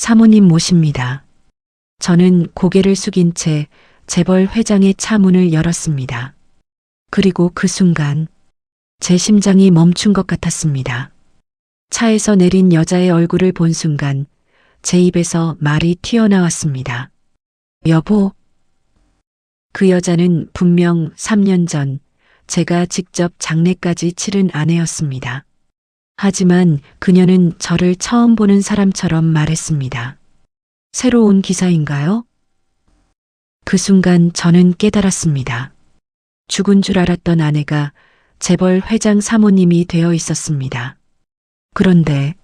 사모님 모십니다. 저는 고개를 숙인 채 재벌 회장의 차 문을 열었습니다. 그리고 그 순간 제 심장이 멈춘 것 같았습니다. 차에서 내린 여자의 얼굴을 본 순간 제 입에서 말이 튀어나왔습니다. 여보. 그 여자는 분명 3년 전 제가 직접 장례까지 치른 아내였습니다. 하지만 그녀는 저를 처음 보는 사람처럼 말했습니다. 새로 온 기사인가요? 그 순간 저는 깨달았습니다. 죽은 줄 알았던 아내가 재벌 회장 사모님이 되어 있었습니다. 그런데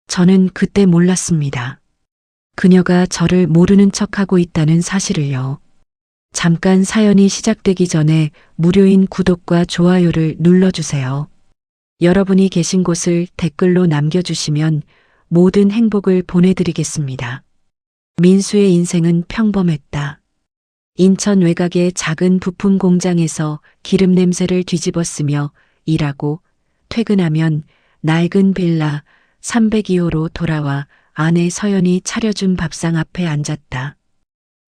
저는 그때 몰랐습니다. 그녀가 저를 모르는 척하고 있다는 사실을요. 잠깐 사연이 시작되기 전에 무료인 구독과 좋아요를 눌러주세요. 여러분이 계신 곳을 댓글로 남겨주시면 모든 행복을 보내드리겠습니다. 민수의 인생은 평범했다. 인천 외곽의 작은 부품 공장에서 기름 냄새를 뒤집어쓰며 일하고 퇴근하면 낡은 빌라 302호로 돌아와 아내 서연이 차려준 밥상 앞에 앉았다.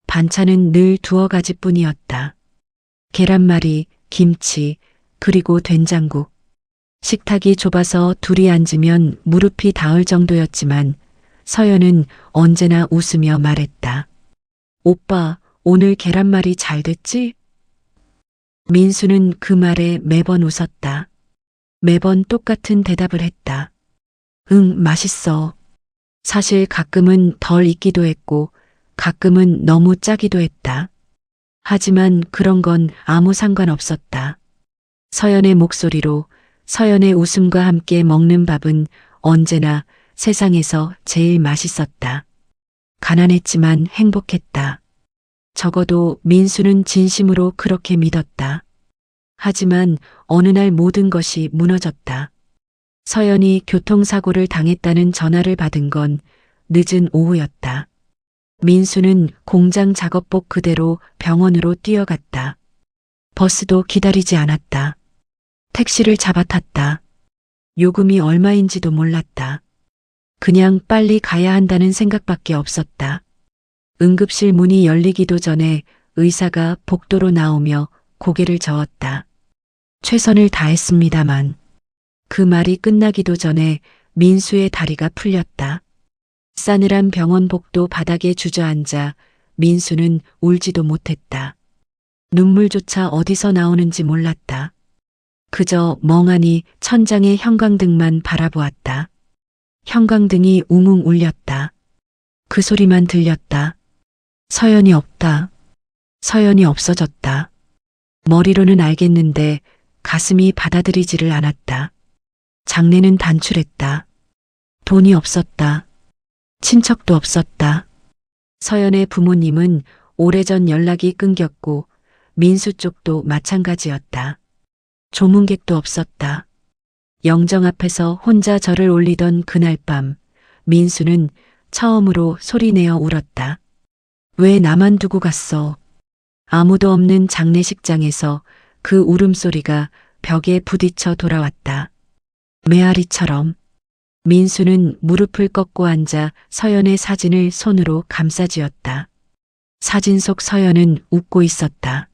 반찬은 늘 두어 가지뿐이었다. 계란말이, 김치, 그리고 된장국. 식탁이 좁아서 둘이 앉으면 무릎이 닿을 정도였지만 서연은 언제나 웃으며 말했다. 오빠, 오늘 계란말이 잘 됐지? 민수는 그 말에 매번 웃었다. 매번 똑같은 대답을 했다. 응, 맛있어. 사실 가끔은 덜 익기도 했고 가끔은 너무 짜기도 했다. 하지만 그런 건 아무 상관없었다. 서연의 목소리로 서연의 웃음과 함께 먹는 밥은 언제나 세상에서 제일 맛있었다. 가난했지만 행복했다. 적어도 민수는 진심으로 그렇게 믿었다. 하지만 어느 날 모든 것이 무너졌다. 서연이 교통사고를 당했다는 전화를 받은 건 늦은 오후였다. 민수는 공장 작업복 그대로 병원으로 뛰어갔다. 버스도 기다리지 않았다. 택시를 잡아탔다. 요금이 얼마인지도 몰랐다. 그냥 빨리 가야 한다는 생각밖에 없었다. 응급실 문이 열리기도 전에 의사가 복도로 나오며 고개를 저었다. 최선을 다했습니다만. 그 말이 끝나기도 전에 민수의 다리가 풀렸다. 싸늘한 병원 복도 바닥에 주저앉아 민수는 울지도 못했다. 눈물조차 어디서 나오는지 몰랐다. 그저 멍하니 천장의 형광등만 바라보았다. 형광등이 웅웅 울렸다. 그 소리만 들렸다. 서연이 없다. 서연이 없어졌다. 머리로는 알겠는데 가슴이 받아들이지를 않았다. 장례는 단출했다. 돈이 없었다. 친척도 없었다. 서연의 부모님은 오래전 연락이 끊겼고 민수 쪽도 마찬가지였다. 조문객도 없었다. 영정 앞에서 혼자 절을 올리던 그날 밤 민수는 처음으로 소리내어 울었다. 왜 나만 두고 갔어? 아무도 없는 장례식장에서 그 울음소리가 벽에 부딪혀 돌아왔다. 메아리처럼. 민수는 무릎을 꺾고 앉아 서연의 사진을 손으로 감싸쥐었다. 사진 속 서연은 웃고 있었다.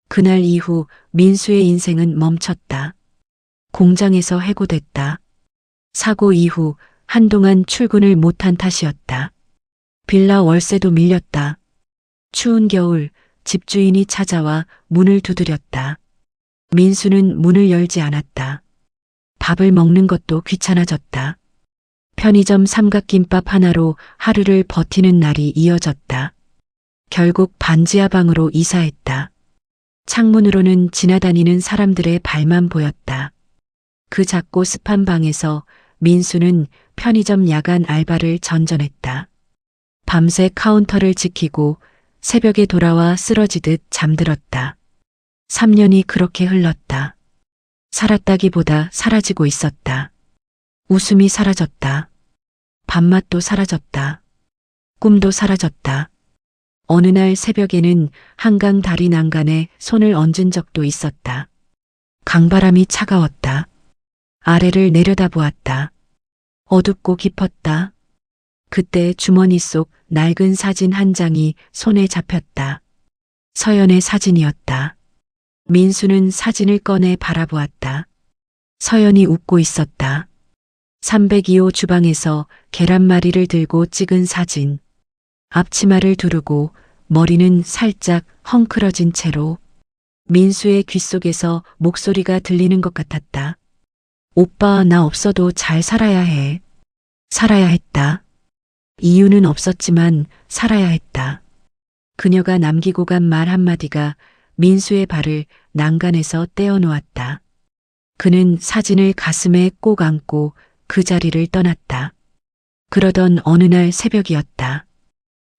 그날 이후 민수의 인생은 멈췄다. 공장에서 해고됐다. 사고 이후 한동안 출근을 못한 탓이었다. 빌라 월세도 밀렸다. 추운 겨울 집주인이 찾아와 문을 두드렸다. 민수는 문을 열지 않았다. 밥을 먹는 것도 귀찮아졌다. 편의점 삼각김밥 하나로 하루를 버티는 날이 이어졌다. 결국 반지하 방으로 이사했다. 창문으로는 지나다니는 사람들의 발만 보였다. 그 작고 습한 방에서 민수는 편의점 야간 알바를 전전했다. 밤새 카운터를 지키고 새벽에 돌아와 쓰러지듯 잠들었다. 3년이 그렇게 흘렀다. 살았다기보다 사라지고 있었다. 웃음이 사라졌다. 밥맛도 사라졌다. 꿈도 사라졌다. 어느 날 새벽에는 한강 다리 난간에 손을 얹은 적도 있었다. 강바람이 차가웠다. 아래를 내려다보았다. 어둡고 깊었다. 그때 주머니 속 낡은 사진 한 장이 손에 잡혔다. 서연의 사진이었다. 민수는 사진을 꺼내 바라보았다. 서연이 웃고 있었다. 302호 주방에서 계란말이를 들고 찍은 사진. 앞치마를 두르고 머리는 살짝 헝클어진 채로. 민수의 귓속에서 목소리가 들리는 것 같았다. 오빠, 나 없어도 잘 살아야 해. 살아야 했다. 이유는 없었지만 살아야 했다. 그녀가 남기고 간 말 한마디가 민수의 발을 난간에서 떼어놓았다. 그는 사진을 가슴에 꼭 안고 그 자리를 떠났다. 그러던 어느 날 새벽이었다.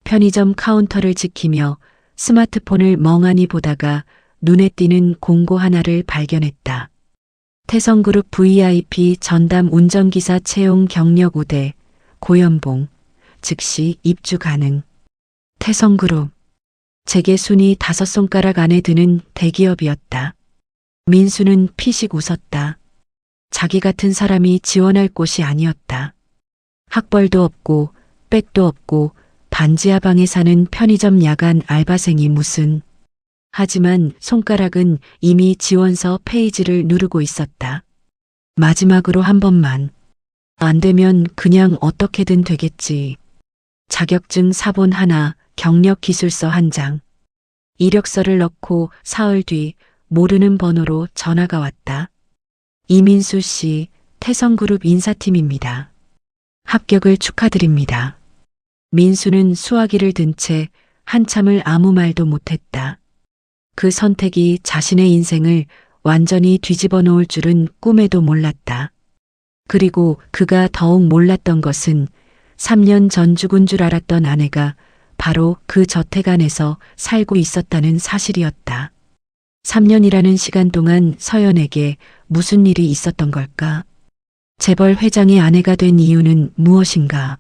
편의점 카운터를 지키며 스마트폰을 멍하니 보다가 눈에 띄는 공고 하나를 발견했다. 태성그룹 VIP 전담 운전기사 채용 경력 우대, 고연봉, 즉시 입주 가능. 태성그룹. 재계 순위 5손가락 안에 드는 대기업이었다. 민수는 피식 웃었다. 자기 같은 사람이 지원할 곳이 아니었다. 학벌도 없고 백도 없고 반지하방에 사는 편의점 야간 알바생이 무슨. 하지만 손가락은 이미 지원서 페이지를 누르고 있었다. 마지막으로 한 번만. 안 되면 그냥 어떻게든 되겠지. 자격증 사본 하나, 경력 기술서 한 장. 이력서를 넣고 사흘 뒤 모르는 번호로 전화가 왔다. 이민수 씨, 태성그룹 인사팀입니다. 합격을 축하드립니다. 민수는 수화기를 든 채 한참을 아무 말도 못했다. 그 선택이 자신의 인생을 완전히 뒤집어 놓을 줄은 꿈에도 몰랐다. 그리고 그가 더욱 몰랐던 것은 3년 전 죽은 줄 알았던 아내가 바로 그 저택 안에서 살고 있었다는 사실이었다. 3년이라는 시간 동안 서연에게 무슨 일이 있었던 걸까? 재벌 회장의 아내가 된 이유는 무엇인가?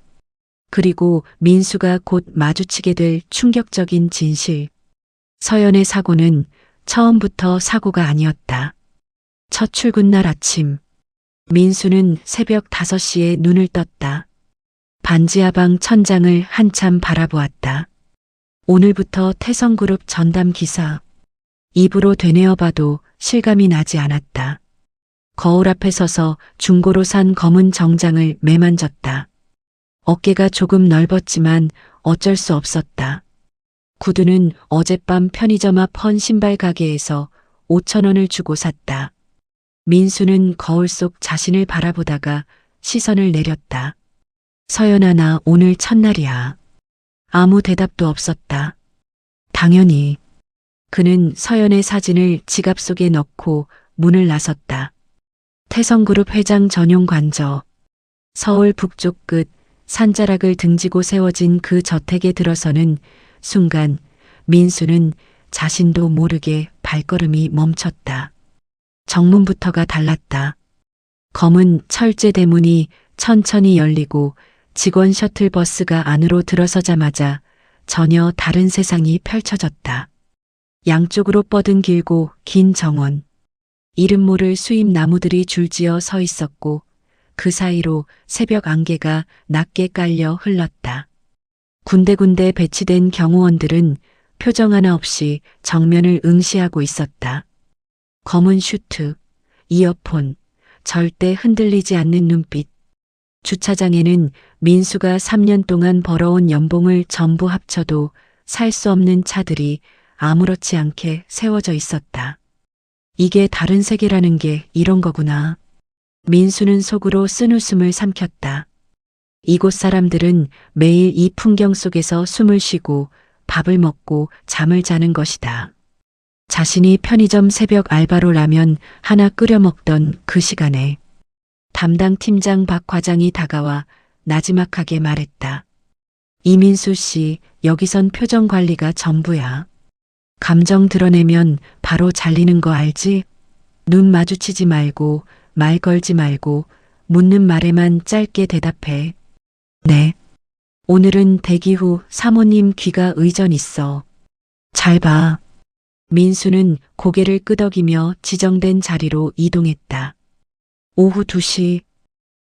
그리고 민수가 곧 마주치게 될 충격적인 진실. 서연의 사고는 처음부터 사고가 아니었다. 첫 출근 날 아침, 민수는 새벽 5시에 눈을 떴다. 반지하방 천장을 한참 바라보았다. 오늘부터 태성그룹 전담 기사. 입으로 되뇌어봐도 실감이 나지 않았다. 거울 앞에 서서 중고로 산 검은 정장을 매만졌다. 어깨가 조금 넓었지만 어쩔 수 없었다. 구두는 어젯밤 편의점 앞 헌 신발 가게에서 5,000원을 주고 샀다. 민수는 거울 속 자신을 바라보다가 시선을 내렸다. 서연아, 나 오늘 첫날이야. 아무 대답도 없었다. 당연히. 그는 서연의 사진을 지갑 속에 넣고 문을 나섰다. 태성그룹 회장 전용 관저. 서울 북쪽 끝 산자락을 등지고 세워진 그 저택에 들어서는 순간 민수는 자신도 모르게 발걸음이 멈췄다. 정문부터가 달랐다. 검은 철제 대문이 천천히 열리고 직원 셔틀버스가 안으로 들어서자마자 전혀 다른 세상이 펼쳐졌다. 양쪽으로 뻗은 길고 긴 정원. 이름 모를 수잎 나무들이 줄지어 서 있었고 그 사이로 새벽 안개가 낮게 깔려 흘렀다. 군데군데 배치된 경호원들은 표정 하나 없이 정면을 응시하고 있었다. 검은 슈트, 이어폰, 절대 흔들리지 않는 눈빛. 주차장에는 민수가 3년 동안 벌어온 연봉을 전부 합쳐도 살 수 없는 차들이 아무렇지 않게 세워져 있었다. 이게 다른 세계라는 게 이런 거구나. 민수는 속으로 쓴웃음을 삼켰다. 이곳 사람들은 매일 이 풍경 속에서 숨을 쉬고 밥을 먹고 잠을 자는 것이다. 자신이 편의점 새벽 알바로 라면 하나 끓여 먹던 그 시간에 담당 팀장 박 과장이 다가와 나지막하게 말했다. 이민수 씨, 여기선 표정 관리가 전부야. 감정 드러내면 바로 잘리는 거 알지? 눈 마주치지 말고 말 걸지 말고 묻는 말에만 짧게 대답해. 네. 오늘은 대기 후 사모님 귀가 의전 있어. 잘 봐. 민수는 고개를 끄덕이며 지정된 자리로 이동했다. 오후 2시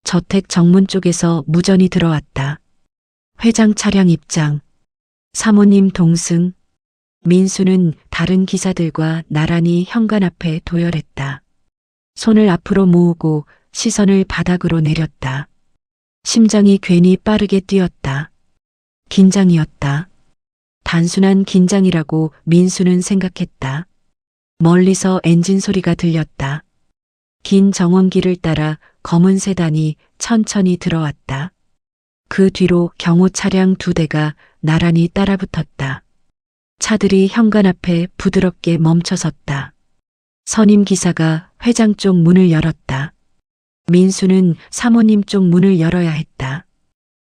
저택 정문 쪽에서 무전이 들어왔다. 회장 차량 입장. 사모님 동승. 민수는 다른 기사들과 나란히 현관 앞에 도열했다. 손을 앞으로 모으고 시선을 바닥으로 내렸다. 심장이 괜히 빠르게 뛰었다. 긴장이었다. 단순한 긴장이라고 민수는 생각했다. 멀리서 엔진 소리가 들렸다. 긴 정원길을 따라 검은 세단이 천천히 들어왔다. 그 뒤로 경호 차량 2대가 나란히 따라붙었다. 차들이 현관 앞에 부드럽게 멈춰섰다. 선임 기사가 회장 쪽 문을 열었다. 민수는 사모님 쪽 문을 열어야 했다.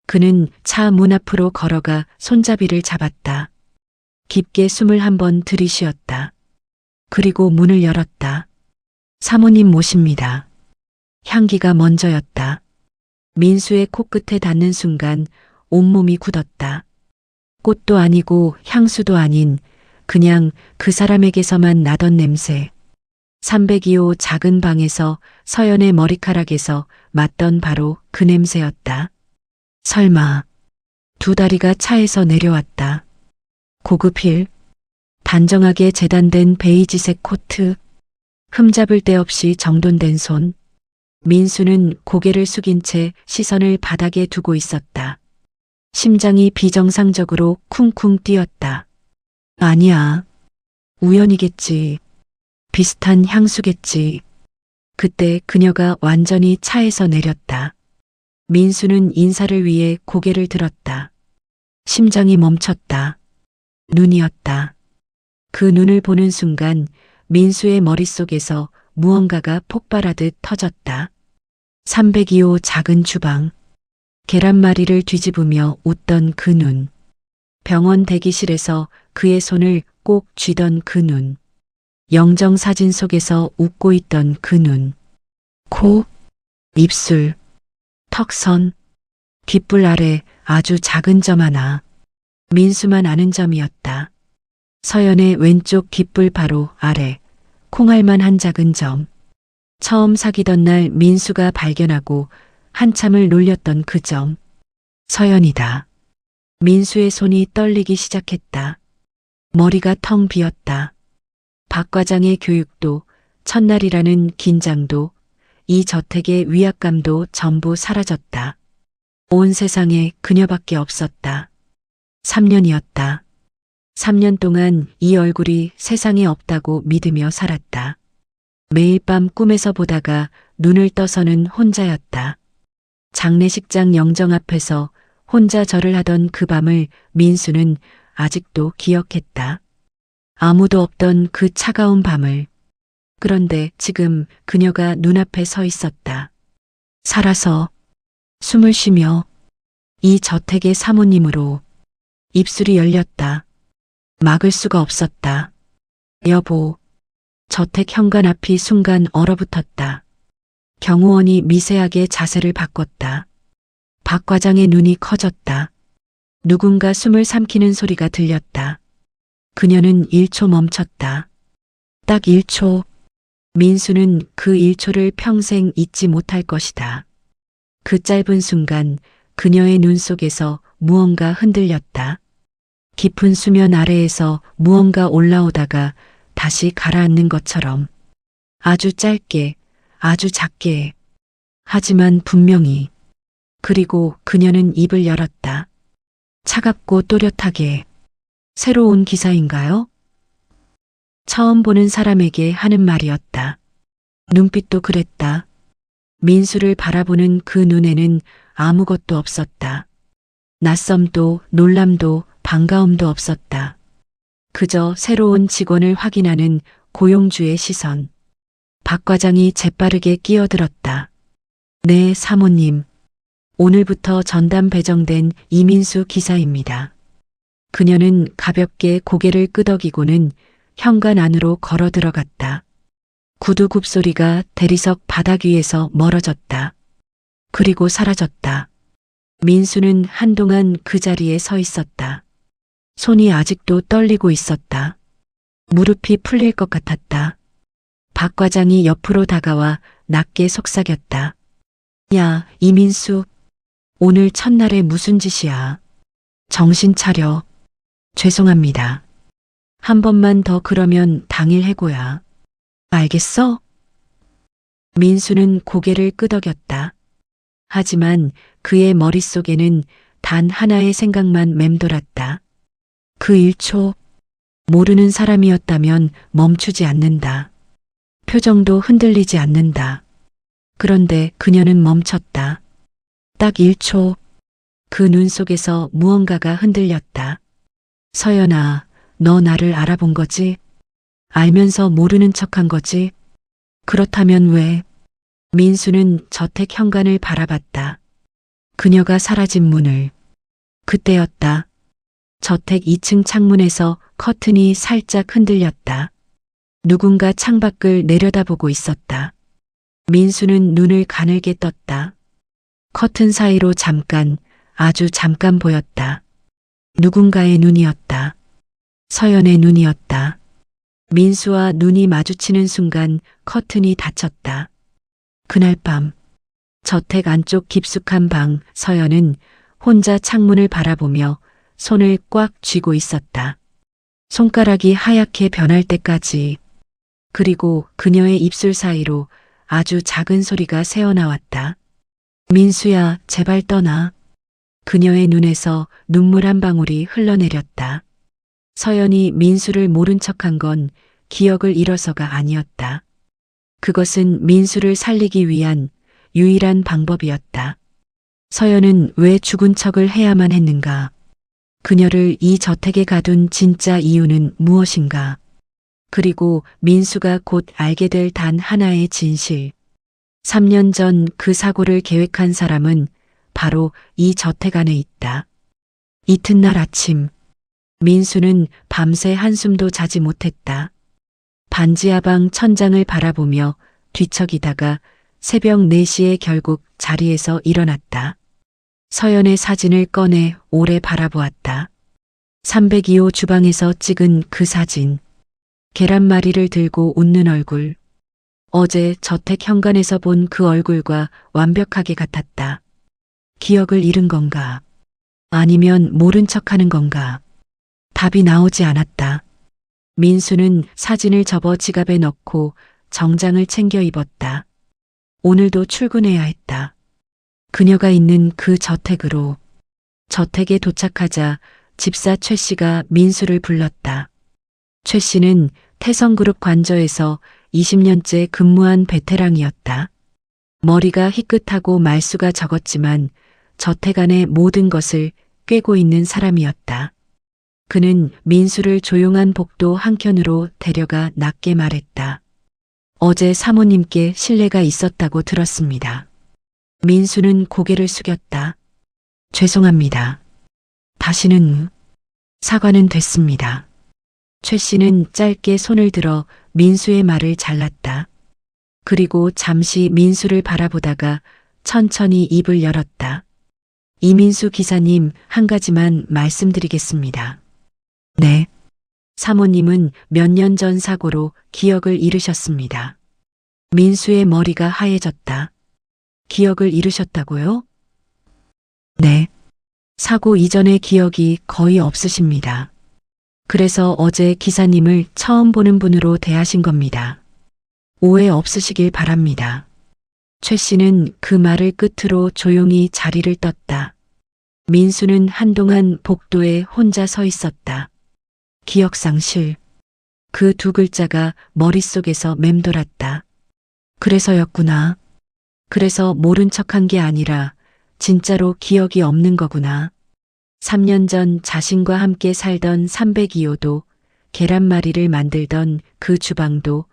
그는 차 문 앞으로 걸어가 손잡이를 잡았다. 깊게 숨을 한번 들이쉬었다. 그리고 문을 열었다. 사모님 모십니다. 향기가 먼저였다. 민수의 코끝에 닿는 순간 온몸이 굳었다. 꽃도 아니고 향수도 아닌 그냥 그 사람에게서만 나던 냄새. 302호 작은 방에서 서연의 머리카락에서 맡던 바로 그 냄새였다. 설마 2다리가 차에서 내려왔다. 고급 힐, 단정하게 재단된 베이지색 코트, 흠잡을 데 없이 정돈된 손. 민수는 고개를 숙인 채 시선을 바닥에 두고 있었다. 심장이 비정상적으로 쿵쿵 뛰었다. 아니야. 우연이겠지. 비슷한 향수겠지. 그때 그녀가 완전히 차에서 내렸다. 민수는 인사를 위해 고개를 들었다. 심장이 멈췄다. 눈이었다. 그 눈을 보는 순간 민수의 머릿속에서 무언가가 폭발하듯 터졌다. 302호 작은 주방. 계란말이를 뒤집으며 웃던 그 눈. 병원 대기실에서 그의 손을 꼭 쥐던 그 눈. 영정사진 속에서 웃고 있던 그 눈. 코, 입술, 턱선, 귓불 아래 아주 작은 점 하나. 민수만 아는 점이었다. 서연의 왼쪽 귓불 바로 아래, 콩알만 한 작은 점. 처음 사귀던 날 민수가 발견하고 한참을 놀렸던 그 점. 서연이다. 민수의 손이 떨리기 시작했다. 머리가 텅 비었다. 박 과장의 교육도, 첫날이라는 긴장도, 이 저택의 위압감도 전부 사라졌다. 온 세상에 그녀밖에 없었다. 3년이었다. 3년 동안 이 얼굴이 세상에 없다고 믿으며 살았다. 매일 밤 꿈에서 보다가 눈을 떠서는 혼자였다. 장례식장 영정 앞에서 혼자 절을 하던 그 밤을 민수는 아직도 기억했다. 아무도 없던 그 차가운 밤을. 그런데 지금 그녀가 눈앞에 서 있었다. 살아서 숨을 쉬며 이 저택의 사모님으로. 입술이 열렸다. 막을 수가 없었다. 여보. 저택 현관 앞이 순간 얼어붙었다. 경호원이 미세하게 자세를 바꿨다. 박 과장의 눈이 커졌다. 누군가 숨을 삼키는 소리가 들렸다. 그녀는 1초 멈췄다. 딱 1초. 민수는 그 1초를 평생 잊지 못할 것이다. 그 짧은 순간 그녀의 눈 속에서 무언가 흔들렸다. 깊은 수면 아래에서 무언가 올라오다가 다시 가라앉는 것처럼. 아주 짧게, 아주 작게. 하지만 분명히. 그리고 그녀는 입을 열었다. 차갑고 또렷하게. 새로운 기사인가요? 처음 보는 사람에게 하는 말이었다. 눈빛도 그랬다. 민수를 바라보는 그 눈에는 아무것도 없었다. 낯섦도 놀람도 반가움도 없었다. 그저 새로운 직원을 확인하는 고용주의 시선. 박 과장이 재빠르게 끼어들었다. 네, 사모님. 오늘부터 전담 배정된 이민수 기사입니다. 그녀는 가볍게 고개를 끄덕이고는 현관 안으로 걸어 들어갔다. 구두 굽소리가 대리석 바닥 위에서 멀어졌다. 그리고 사라졌다. 민수는 한동안 그 자리에 서 있었다. 손이 아직도 떨리고 있었다. 무릎이 풀릴 것 같았다. 박 과장이 옆으로 다가와 낮게 속삭였다. 야, 이민수. 오늘 첫날에 무슨 짓이야. 정신 차려. 죄송합니다. 한 번만 더 그러면 당일 해고야. 알겠어? 민수는 고개를 끄덕였다. 하지만 그의 머릿속에는 단 하나의 생각만 맴돌았다. 그 1초, 모르는 사람이었다면 멈추지 않는다. 표정도 흔들리지 않는다. 그런데 그녀는 멈췄다. 딱 1초, 그 눈 속에서 무언가가 흔들렸다. 서연아, 너 나를 알아본 거지? 알면서 모르는 척한 거지? 그렇다면 왜? 민수는 저택 현관을 바라봤다. 그녀가 사라진 문을. 그때였다. 저택 2층 창문에서 커튼이 살짝 흔들렸다. 누군가 창밖을 내려다보고 있었다. 민수는 눈을 가늘게 떴다. 커튼 사이로 잠깐, 아주 잠깐 보였다. 누군가의 눈이었다. 서연의 눈이었다. 민수와 눈이 마주치는 순간 커튼이 닫혔다. 그날 밤, 저택 안쪽 깊숙한 방, 서연은 혼자 창문을 바라보며 손을 꽉 쥐고 있었다. 손가락이 하얗게 변할 때까지. 그리고 그녀의 입술 사이로 아주 작은 소리가 새어나왔다. 민수야, 제발 떠나. 그녀의 눈에서 눈물 한 방울이 흘러내렸다. 서연이 민수를 모른 척한 건 기억을 잃어서가 아니었다. 그것은 민수를 살리기 위한 유일한 방법이었다. 서연은 왜 죽은 척을 해야만 했는가? 그녀를 이 저택에 가둔 진짜 이유는 무엇인가? 그리고 민수가 곧 알게 될 단 하나의 진실. 3년 전 그 사고를 계획한 사람은 바로 이 저택 안에 있다. 이튿날 아침, 민수는 밤새 한숨도 자지 못했다. 반지하방 천장을 바라보며 뒤척이다가 새벽 4시에 결국 자리에서 일어났다. 서연의 사진을 꺼내 오래 바라보았다. 302호 주방에서 찍은 그 사진. 계란말이를 들고 웃는 얼굴. 어제 저택 현관에서 본 그 얼굴과 완벽하게 같았다. 기억을 잃은 건가? 아니면 모른 척하는 건가? 답이 나오지 않았다. 민수는 사진을 접어 지갑에 넣고 정장을 챙겨 입었다. 오늘도 출근해야 했다. 그녀가 있는 그 저택으로. 저택에 도착하자 집사 최 씨가 민수를 불렀다. 최 씨는 태성그룹 관저에서 20년째 근무한 베테랑이었다. 머리가 희끗하고 말수가 적었지만 저택 안의 모든 것을 꿰고 있는 사람이었다. 그는 민수를 조용한 복도 한켠으로 데려가 낮게 말했다. 어제 사모님께 실례가 있었다고 들었습니다. 민수는 고개를 숙였다. 죄송합니다. 다시는 사과는 됐습니다. 최 씨는 짧게 손을 들어 민수의 말을 잘랐다. 그리고 잠시 민수를 바라보다가 천천히 입을 열었다. 이민수 기사님, 한 가지만 말씀드리겠습니다. 네. 사모님은 몇 년 전 사고로 기억을 잃으셨습니다. 민수의 머리가 하얘졌다. 기억을 잃으셨다고요? 네. 사고 이전의 기억이 거의 없으십니다. 그래서 어제 기사님을 처음 보는 분으로 대하신 겁니다. 오해 없으시길 바랍니다. 최 씨는 그 말을 끝으로 조용히 자리를 떴다. 민수는 한동안 복도에 혼자 서 있었다. 기억상실. 그 두 글자가 머릿속에서 맴돌았다. 그래서였구나. 그래서 모른 척한 게 아니라 진짜로 기억이 없는 거구나. 3년 전 자신과 함께 살던 302호도 계란말이를 만들던 그 주방도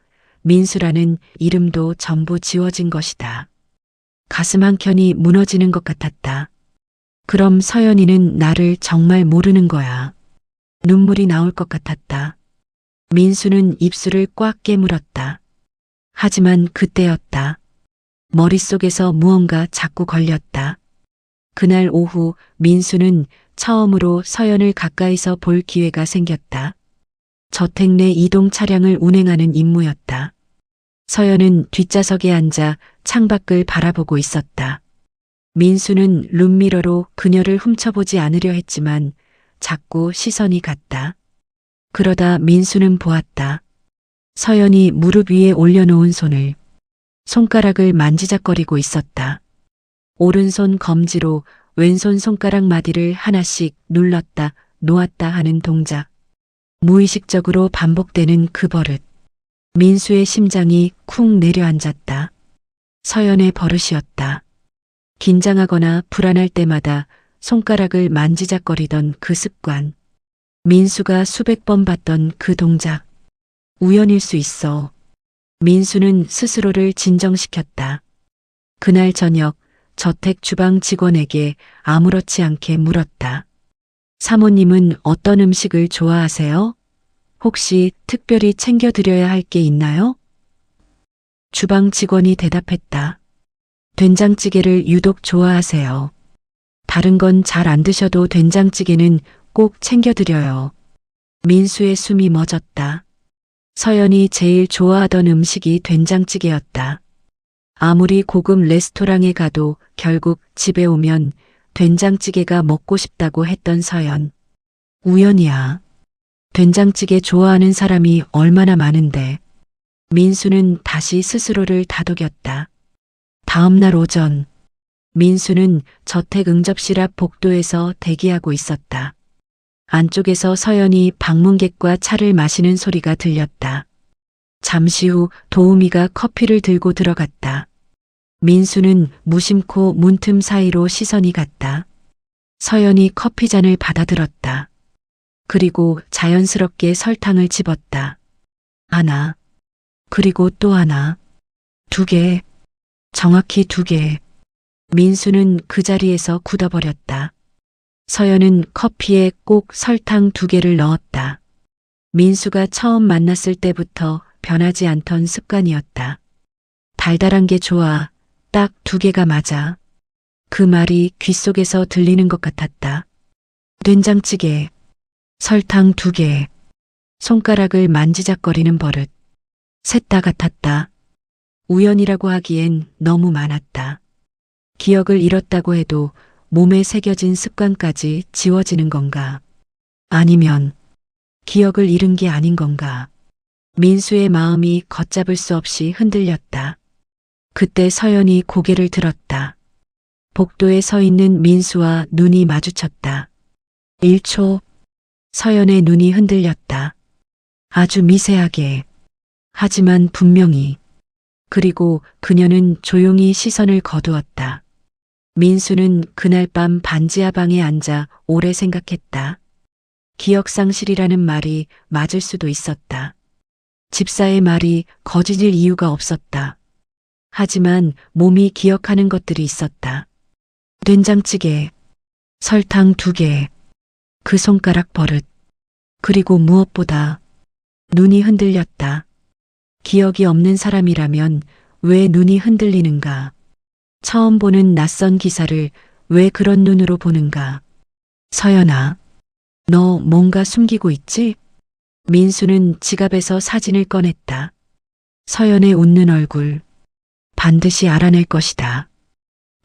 민수라는 이름도 전부 지워진 것이다. 가슴 한켠이 무너지는 것 같았다. 그럼 서연이는 나를 정말 모르는 거야. 눈물이 나올 것 같았다. 민수는 입술을 꽉 깨물었다. 하지만 그때였다. 머릿속에서 무언가 자꾸 걸렸다. 그날 오후 민수는 처음으로 서연을 가까이서 볼 기회가 생겼다. 저택 내 이동 차량을 운행하는 임무였다. 서연은 뒷좌석에 앉아 창밖을 바라보고 있었다. 민수는 룸미러로 그녀를 훔쳐보지 않으려 했지만 자꾸 시선이 갔다. 그러다 민수는 보았다. 서연이 무릎 위에 올려놓은 손을, 손가락을 만지작거리고 있었다. 오른손 검지로 왼손 손가락 마디를 하나씩 눌렀다 놓았다 하는 동작. 무의식적으로 반복되는 그 버릇. 민수의 심장이 쿵 내려앉았다. 서연의 버릇이었다. 긴장하거나 불안할 때마다 손가락을 만지작거리던 그 습관. 민수가 수백 번 봤던 그 동작. 우연일 수 있어. 민수는 스스로를 진정시켰다. 그날 저녁 저택 주방 직원에게 아무렇지 않게 물었다. 사모님은 어떤 음식을 좋아하세요? 혹시 특별히 챙겨드려야 할 게 있나요? 주방 직원이 대답했다. 된장찌개를 유독 좋아하세요. 다른 건 잘 안 드셔도 된장찌개는 꼭 챙겨드려요. 민수의 숨이 멎었다. 서연이 제일 좋아하던 음식이 된장찌개였다. 아무리 고급 레스토랑에 가도 결국 집에 오면 된장찌개가 먹고 싶다고 했던 서연. 우연이야. 된장찌개 좋아하는 사람이 얼마나 많은데. 민수는 다시 스스로를 다독였다. 다음 날 오전, 민수는 저택 응접실 앞 복도에서 대기하고 있었다. 안쪽에서 서연이 방문객과 차를 마시는 소리가 들렸다. 잠시 후 도우미가 커피를 들고 들어갔다. 민수는 무심코 문틈 사이로 시선이 갔다. 서연이 커피잔을 받아들었다. 그리고 자연스럽게 설탕을 집었다. 하나, 그리고 또 하나, 2개, 정확히 2개. 민수는 그 자리에서 굳어버렸다. 서연은 커피에 꼭 설탕 2개를 넣었다. 민수가 처음 만났을 때부터 변하지 않던 습관이었다. 달달한 게 좋아. 딱 2개가 맞아. 그 말이 귓속에서 들리는 것 같았다. 된장찌개, 설탕 2개, 손가락을 만지작거리는 버릇. 셋 다 같았다. 우연이라고 하기엔 너무 많았다. 기억을 잃었다고 해도 몸에 새겨진 습관까지 지워지는 건가? 아니면 기억을 잃은 게 아닌 건가? 민수의 마음이 걷잡을 수 없이 흔들렸다. 그때 서연이 고개를 들었다. 복도에 서 있는 민수와 눈이 마주쳤다. 1초, 서연의 눈이 흔들렸다. 아주 미세하게. 하지만 분명히. 그리고 그녀는 조용히 시선을 거두었다. 민수는 그날 밤 반지하 방에 앉아 오래 생각했다. 기억상실이라는 말이 맞을 수도 있었다. 집사의 말이 거짓일 이유가 없었다. 하지만 몸이 기억하는 것들이 있었다. 된장찌개, 설탕 2개, 그 손가락 버릇, 그리고 무엇보다 눈이 흔들렸다. 기억이 없는 사람이라면 왜 눈이 흔들리는가? 처음 보는 낯선 기사를 왜 그런 눈으로 보는가? 서연아, 너 뭔가 숨기고 있지? 민수는 지갑에서 사진을 꺼냈다. 서연의 웃는 얼굴. 반드시 알아낼 것이다.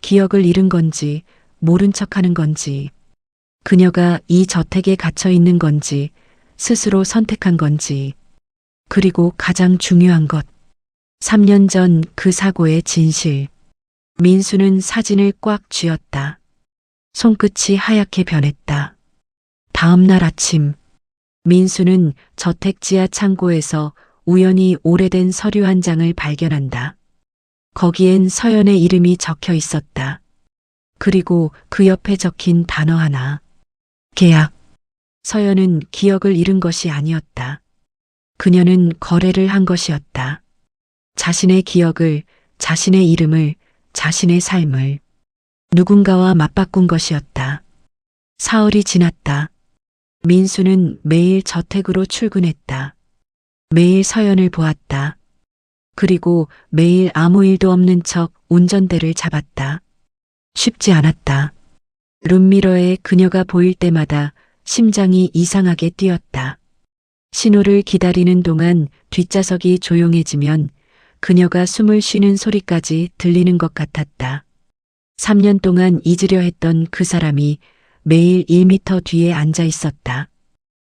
기억을 잃은 건지 모른 척하는 건지, 그녀가 이 저택에 갇혀 있는 건지 스스로 선택한 건지, 그리고 가장 중요한 것, 3년 전 그 사고의 진실. 민수는 사진을 꽉 쥐었다. 손끝이 하얗게 변했다. 다음 날 아침, 민수는 저택 지하 창고에서 우연히 오래된 서류 한 장을 발견한다. 거기엔 서연의 이름이 적혀 있었다. 그리고 그 옆에 적힌 단어 하나. 계약. 서연은 기억을 잃은 것이 아니었다. 그녀는 거래를 한 것이었다. 자신의 기억을, 자신의 이름을, 자신의 삶을 누군가와 맞바꾼 것이었다. 사흘이 지났다. 민수는 매일 저택으로 출근했다. 매일 서연을 보았다. 그리고 매일 아무 일도 없는 척 운전대를 잡았다. 쉽지 않았다. 룸미러에 그녀가 보일 때마다 심장이 이상하게 뛰었다. 신호를 기다리는 동안 뒷좌석이 조용해지면 그녀가 숨을 쉬는 소리까지 들리는 것 같았다. 3년 동안 잊으려 했던 그 사람이 매일 1미터 뒤에 앉아 있었다.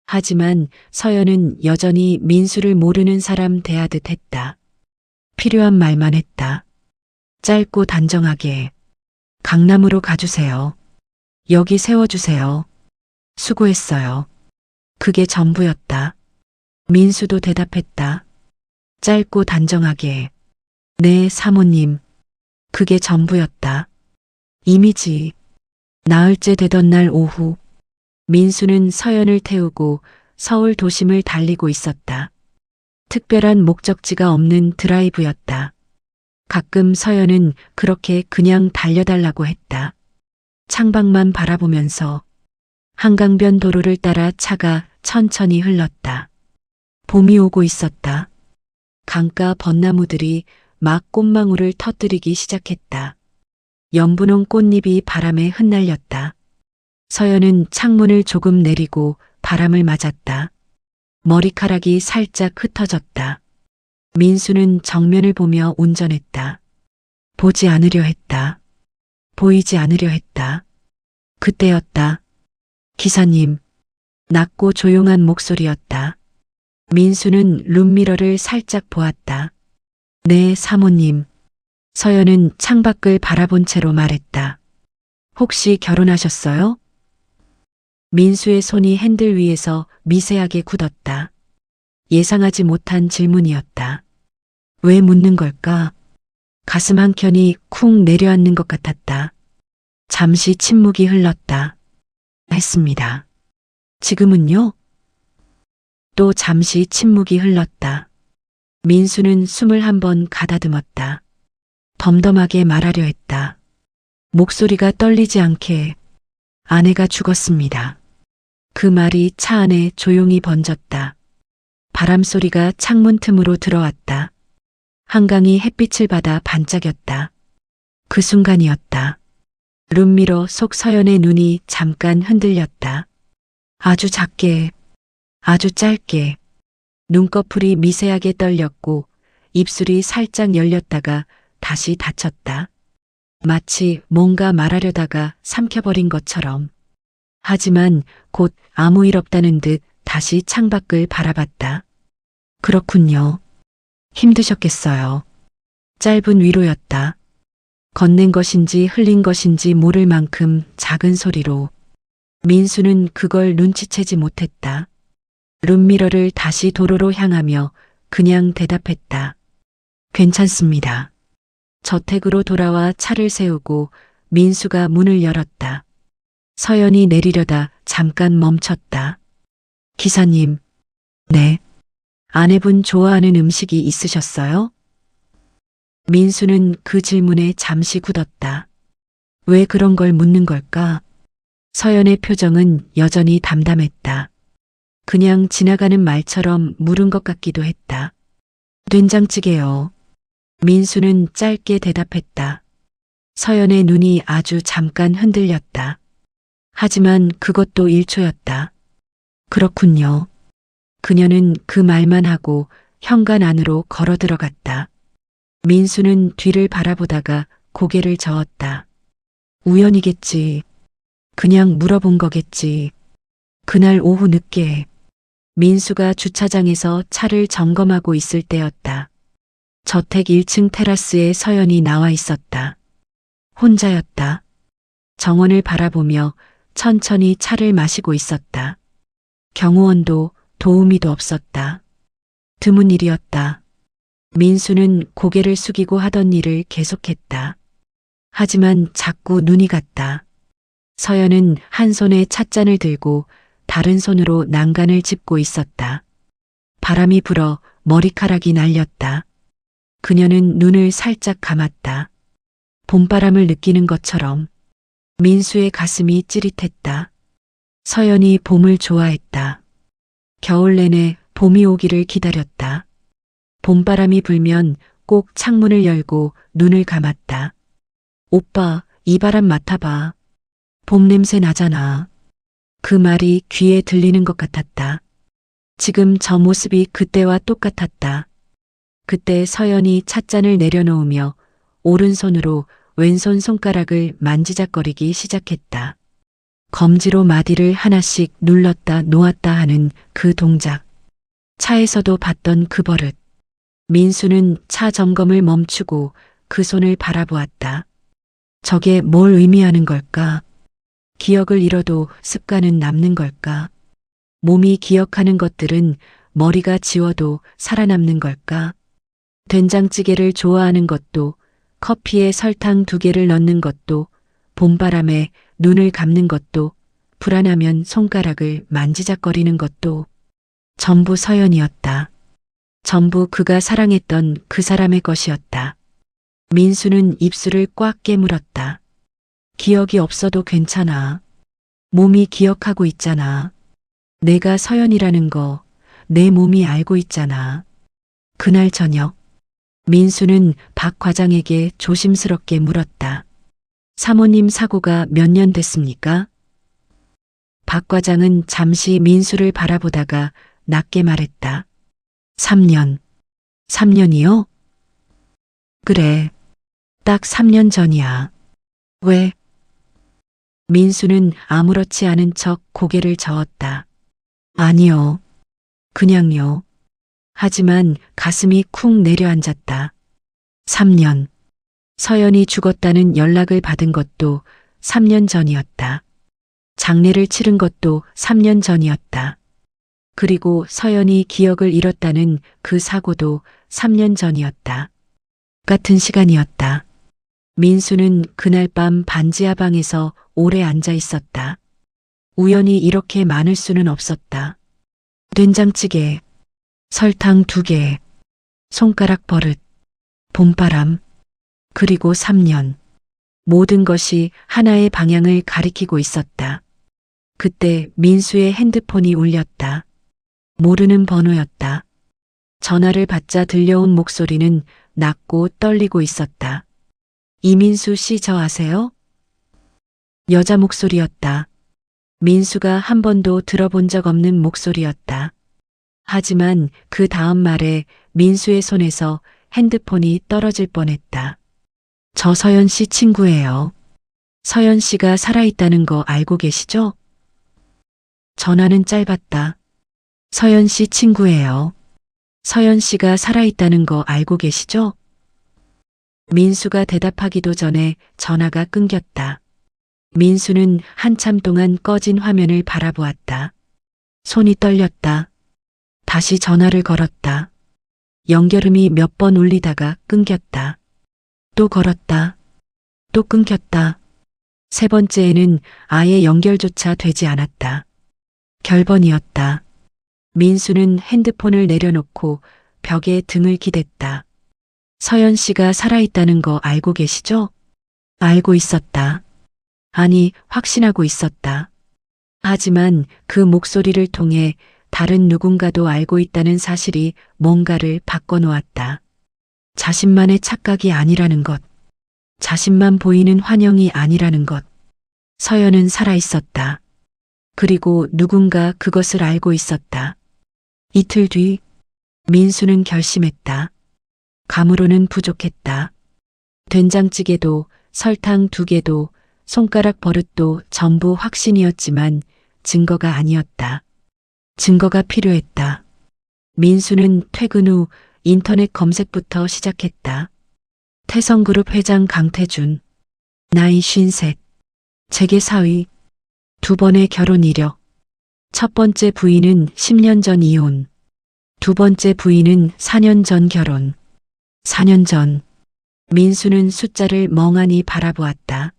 하지만 서연은 여전히 민수를 모르는 사람 대하듯 했다. 필요한 말만 했다. 짧고 단정하게. 강남으로 가주세요. 여기 세워주세요. 수고했어요. 그게 전부였다. 민수도 대답했다. 짧고 단정하게. 네, 사모님. 그게 전부였다. 이미지. 나흘째 되던 날 오후, 민수는 서연을 태우고 서울 도심을 달리고 있었다. 특별한 목적지가 없는 드라이브였다. 가끔 서연은 그렇게 그냥 달려달라고 했다. 창밖만 바라보면서 한강변 도로를 따라 차가 천천히 흘렀다. 봄이 오고 있었다. 강가 벚나무들이 막 꽃망울을 터뜨리기 시작했다. 연분홍 꽃잎이 바람에 흩날렸다. 서연은 창문을 조금 내리고 바람을 맞았다. 머리카락이 살짝 흩어졌다. 민수는 정면을 보며 운전했다. 보지 않으려 했다. 보이지 않으려 했다. 그때였다. 기사님. 낮고 조용한 목소리였다. 민수는 룸미러를 살짝 보았다. 네, 사모님. 서연은 창밖을 바라본 채로 말했다. 혹시 결혼하셨어요? 민수의 손이 핸들 위에서 미세하게 굳었다. 예상하지 못한 질문이었다. 왜 묻는 걸까? 가슴 한켠이 쿵 내려앉는 것 같았다. 잠시 침묵이 흘렀다. 했습니다. 지금은요? 또 잠시 침묵이 흘렀다. 민수는 숨을 한 번 가다듬었다. 덤덤하게 말하려 했다. 목소리가 떨리지 않게 아내가 죽었습니다. 그 말이 차 안에 조용히 번졌다. 바람 소리가 창문 틈으로 들어왔다. 한강이 햇빛을 받아 반짝였다. 그 순간이었다. 룸미러 속 서연의 눈이 잠깐 흔들렸다. 아주 작게, 아주 짧게. 눈꺼풀이 미세하게 떨렸고 입술이 살짝 열렸다가 다시 닫혔다. 마치 뭔가 말하려다가 삼켜버린 것처럼. 하지만 곧 아무 일 없다는 듯 다시 창밖을 바라봤다. 그렇군요. 힘드셨겠어요. 짧은 위로였다. 건넨 것인지 흘린 것인지 모를 만큼 작은 소리로. 민수는 그걸 눈치채지 못했다. 룸미러를 다시 도로로 향하며 그냥 대답했다. 괜찮습니다. 저택으로 돌아와 차를 세우고 민수가 문을 열었다. 서연이 내리려다 잠깐 멈췄다. 기사님. 네. 아내분 좋아하는 음식이 있으셨어요? 민수는 그 질문에 잠시 굳었다. 왜 그런 걸 묻는 걸까? 서연의 표정은 여전히 담담했다. 그냥 지나가는 말처럼 물은 것 같기도 했다. 된장찌개요. 민수는 짧게 대답했다. 서연의 눈이 아주 잠깐 흔들렸다. 하지만 그것도 1초였다. 그렇군요. 그녀는 그 말만 하고 현관 안으로 걸어 들어갔다. 민수는 뒤를 바라보다가 고개를 저었다. 우연이겠지. 그냥 물어본 거겠지. 그날 오후 늦게 민수가 주차장에서 차를 점검하고 있을 때였다. 저택 1층 테라스에 서연이 나와 있었다. 혼자였다. 정원을 바라보며 천천히 차를 마시고 있었다. 경호원도 도우미도 없었다. 드문 일이었다. 민수는 고개를 숙이고 하던 일을 계속했다. 하지만 자꾸 눈이 갔다. 서연은 한 손에 찻잔을 들고 다른 손으로 난간을 짚고 있었다. 바람이 불어 머리카락이 날렸다. 그녀는 눈을 살짝 감았다. 봄바람을 느끼는 것처럼. 민수의 가슴이 찌릿했다. 서연이 봄을 좋아했다. 겨울 내내 봄이 오기를 기다렸다. 봄바람이 불면 꼭 창문을 열고 눈을 감았다. 오빠, 이 바람 맡아봐. 봄 냄새 나잖아. 그 말이 귀에 들리는 것 같았다. 지금 저 모습이 그때와 똑같았다. 그때 서연이 찻잔을 내려놓으며 오른손으로 왼손 손가락을 만지작거리기 시작했다. 검지로 마디를 하나씩 눌렀다 놓았다 하는 그 동작. 차에서도 봤던 그 버릇. 민수는 차 점검을 멈추고 그 손을 바라보았다. 저게 뭘 의미하는 걸까? 기억을 잃어도 습관은 남는 걸까? 몸이 기억하는 것들은 머리가 지워도 살아남는 걸까? 된장찌개를 좋아하는 것도, 커피에 설탕 2개를 넣는 것도, 봄바람에 눈을 감는 것도, 불안하면 손가락을 만지작거리는 것도 전부 서연이었다. 전부 그가 사랑했던 그 사람의 것이었다. 민수는 입술을 꽉 깨물었다. 기억이 없어도 괜찮아. 몸이 기억하고 있잖아. 내가 서연이라는 거 내 몸이 알고 있잖아. 그날 저녁 민수는 박 과장에게 조심스럽게 물었다. 사모님 사고가 몇 년 됐습니까? 박 과장은 잠시 민수를 바라보다가 낮게 말했다. 3년. 3년이요? 그래. 딱 3년 전이야. 왜? 민수는 아무렇지 않은 척 고개를 저었다. 아니요. 그냥요. 하지만 가슴이 쿵 내려앉았다. 3년. 서연이 죽었다는 연락을 받은 것도 3년 전이었다. 장례를 치른 것도 3년 전이었다. 그리고 서연이 기억을 잃었다는 그 사고도 3년 전이었다. 같은 시간이었다. 민수는 그날 밤 반지하 방에서 오래 앉아 있었다. 우연히 이렇게 많을 수는 없었다. 된장찌개, 설탕 2개, 손가락 버릇, 봄바람, 그리고 3년. 모든 것이 하나의 방향을 가리키고 있었다. 그때 민수의 핸드폰이 울렸다. 모르는 번호였다. 전화를 받자 들려온 목소리는 낮고 떨리고 있었다. 이민수 씨 저 아세요? 여자 목소리였다. 민수가 한 번도 들어본 적 없는 목소리였다. 하지만 그 다음 말에 민수의 손에서 핸드폰이 떨어질 뻔했다. 저 서연 씨 친구예요. 서연 씨가 살아있다는 거 알고 계시죠? 전화는 짧았다. 서연 씨 친구예요. 서연 씨가 살아있다는 거 알고 계시죠? 민수가 대답하기도 전에 전화가 끊겼다. 민수는 한참 동안 꺼진 화면을 바라보았다. 손이 떨렸다. 다시 전화를 걸었다. 연결음이 몇 번 울리다가 끊겼다. 또 걸었다. 또 끊겼다. 3번째에는 아예 연결조차 되지 않았다. 결번이었다. 민수는 핸드폰을 내려놓고 벽에 등을 기댔다. 서연 씨가 살아있다는 거 알고 계시죠? 알고 있었다. 아니, 확신하고 있었다. 하지만 그 목소리를 통해 다른 누군가도 알고 있다는 사실이 뭔가를 바꿔놓았다. 자신만의 착각이 아니라는 것. 자신만 보이는 환영이 아니라는 것. 서연은 살아있었다. 그리고 누군가 그것을 알고 있었다. 이틀 뒤 민수는 결심했다. 감으로는 부족했다. 된장찌개도 설탕 2개도 손가락 버릇도 전부 확신이었지만 증거가 아니었다. 증거가 필요했다. 민수는 퇴근 후 인터넷 검색부터 시작했다. 태성그룹 회장 강태준, 나이 53, 재계 4위, 2번의 결혼 이력. 첫 번째 부인은 10년 전 이혼, 2번째 부인은 4년 전 결혼. 4년 전. 민수는 숫자를 멍하니 바라보았다.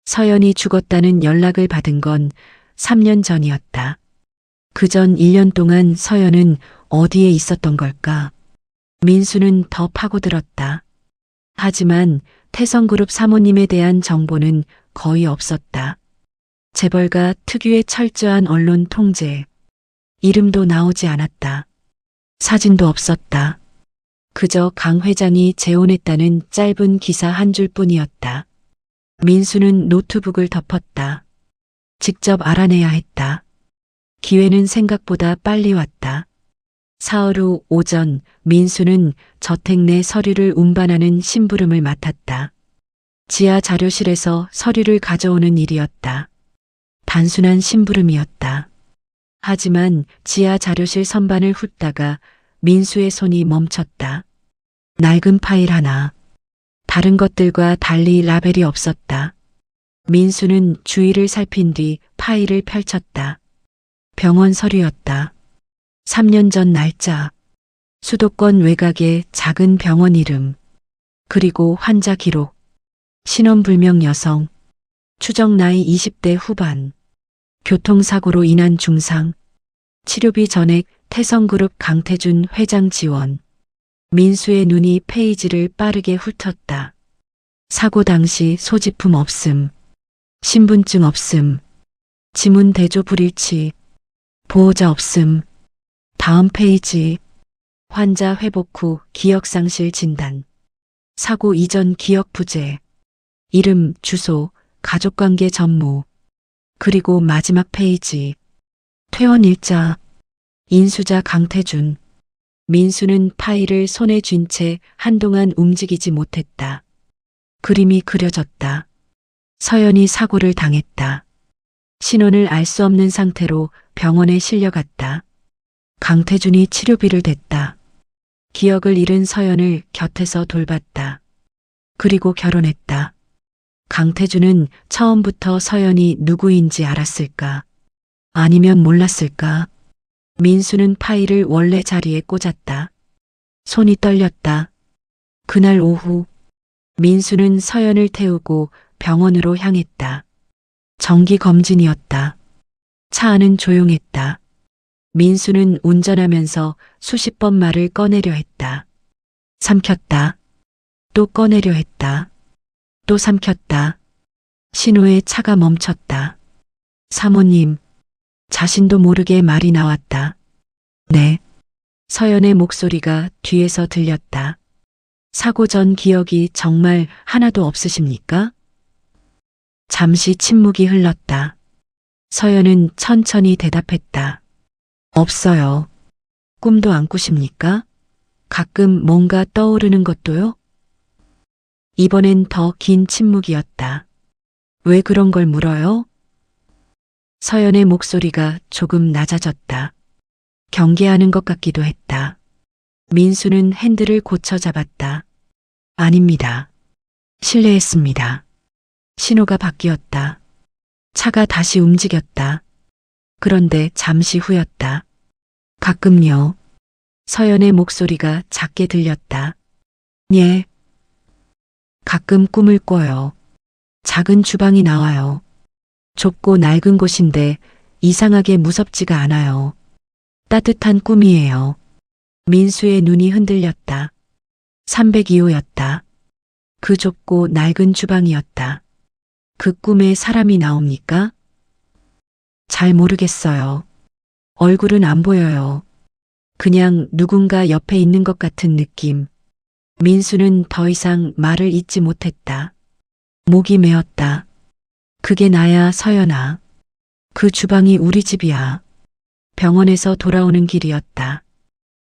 서연이 죽었다는 연락을 받은 건 3년 전이었다. 그전 1년 동안 서연은 어디에 있었던 걸까? 민수는 더 파고들었다. 하지만 태성그룹 사모님에 대한 정보는 거의 없었다. 재벌가 특유의 철저한 언론 통제. 이름도 나오지 않았다. 사진도 없었다. 그저 강 회장이 재혼했다는 짧은 기사 한 줄뿐이었다. 민수는 노트북을 덮었다. 직접 알아내야 했다. 기회는 생각보다 빨리 왔다. 사흘 후 오전 민수는 저택 내 서류를 운반하는 심부름을 맡았다. 지하 자료실에서 서류를 가져오는 일이었다. 단순한 심부름이었다. 하지만 지하 자료실 선반을 훑다가 민수의 손이 멈췄다. 낡은 파일 하나. 다른 것들과 달리 라벨이 없었다. 민수는 주위를 살핀 뒤 파일을 펼쳤다. 병원 서류였다. 3년 전 날짜, 수도권 외곽의 작은 병원 이름, 그리고 환자 기록, 신원불명 여성, 추정 나이 20대 후반, 교통사고로 인한 중상, 치료비 전액 태성그룹 강태준 회장 지원. 민수의 눈이 페이지를 빠르게 훑었다. 사고 당시 소지품 없음, 신분증 없음, 지문 대조 불일치, 보호자 없음. 다음 페이지. 환자 회복 후 기억상실 진단. 사고 이전 기억 부재. 이름, 주소, 가족관계 전무. 그리고 마지막 페이지. 퇴원 일자. 인수자 강태준. 민수는 파일을 손에 쥔 채 한동안 움직이지 못했다. 그림이 그려졌다. 서연이 사고를 당했다. 신원을 알 수 없는 상태로 병원에 실려갔다. 강태준이 치료비를 댔다. 기억을 잃은 서연을 곁에서 돌봤다. 그리고 결혼했다. 강태준은 처음부터 서연이 누구인지 알았을까? 아니면 몰랐을까? 민수는 파일을 원래 자리에 꽂았다. 손이 떨렸다. 그날 오후, 민수는 서연을 태우고 병원으로 향했다. 정기 검진이었다. 차 안은 조용했다. 민수는 운전하면서 수십 번 말을 꺼내려 했다. 삼켰다. 또 꺼내려 했다. 또 삼켰다. 신호에 차가 멈췄다. 사모님. 자신도 모르게 말이 나왔다. 네. 서연의 목소리가 뒤에서 들렸다. 사고 전 기억이 정말 하나도 없으십니까? 잠시 침묵이 흘렀다. 서연은 천천히 대답했다. 없어요. 꿈도 안 꾸십니까? 가끔 뭔가 떠오르는 것도요? 이번엔 더 긴 침묵이었다. 왜 그런 걸 물어요? 서연의 목소리가 조금 낮아졌다. 경계하는 것 같기도 했다. 민수는 핸들을 고쳐 잡았다. 아닙니다. 실례했습니다. 신호가 바뀌었다. 차가 다시 움직였다. 그런데 잠시 후였다. 가끔요. 서연의 목소리가 작게 들렸다. 예. 가끔 꿈을 꿔요. 작은 주방이 나와요. 좁고 낡은 곳인데 이상하게 무섭지가 않아요. 따뜻한 꿈이에요. 민수의 눈이 흔들렸다. 302호였다. 그 좁고 낡은 주방이었다. 그 꿈에 사람이 나옵니까? 잘 모르겠어요. 얼굴은 안 보여요. 그냥 누군가 옆에 있는 것 같은 느낌. 민수는 더 이상 말을 잇지 못했다. 목이 메었다. 그게 나야, 서연아. 그 주방이 우리 집이야. 병원에서 돌아오는 길이었다.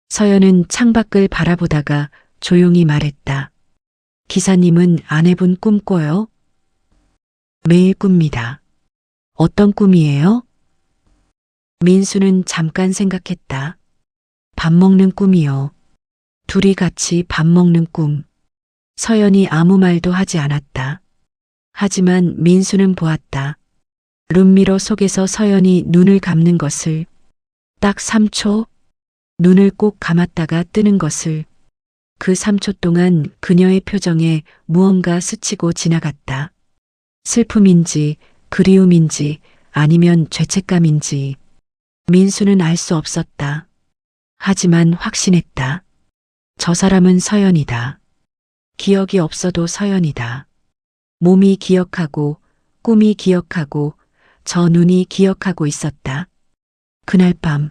서연은 창밖을 바라보다가 조용히 말했다. 기사님은 아내분 꿈 꿔요? 매일 꿉니다. 어떤 꿈이에요? 민수는 잠깐 생각했다. 밥 먹는 꿈이요. 둘이 같이 밥 먹는 꿈. 서연이 아무 말도 하지 않았다. 하지만 민수는 보았다. 룸미러 속에서 서연이 눈을 감는 것을. 딱 3초. 눈을 꼭 감았다가 뜨는 것을. 그 3초 동안 그녀의 표정에 무언가 스치고 지나갔다. 슬픔인지 그리움인지 아니면 죄책감인지 민수는 알 수 없었다. 하지만 확신했다. 저 사람은 서연이다. 기억이 없어도 서연이다. 몸이 기억하고 꿈이 기억하고 저 눈이 기억하고 있었다. 그날 밤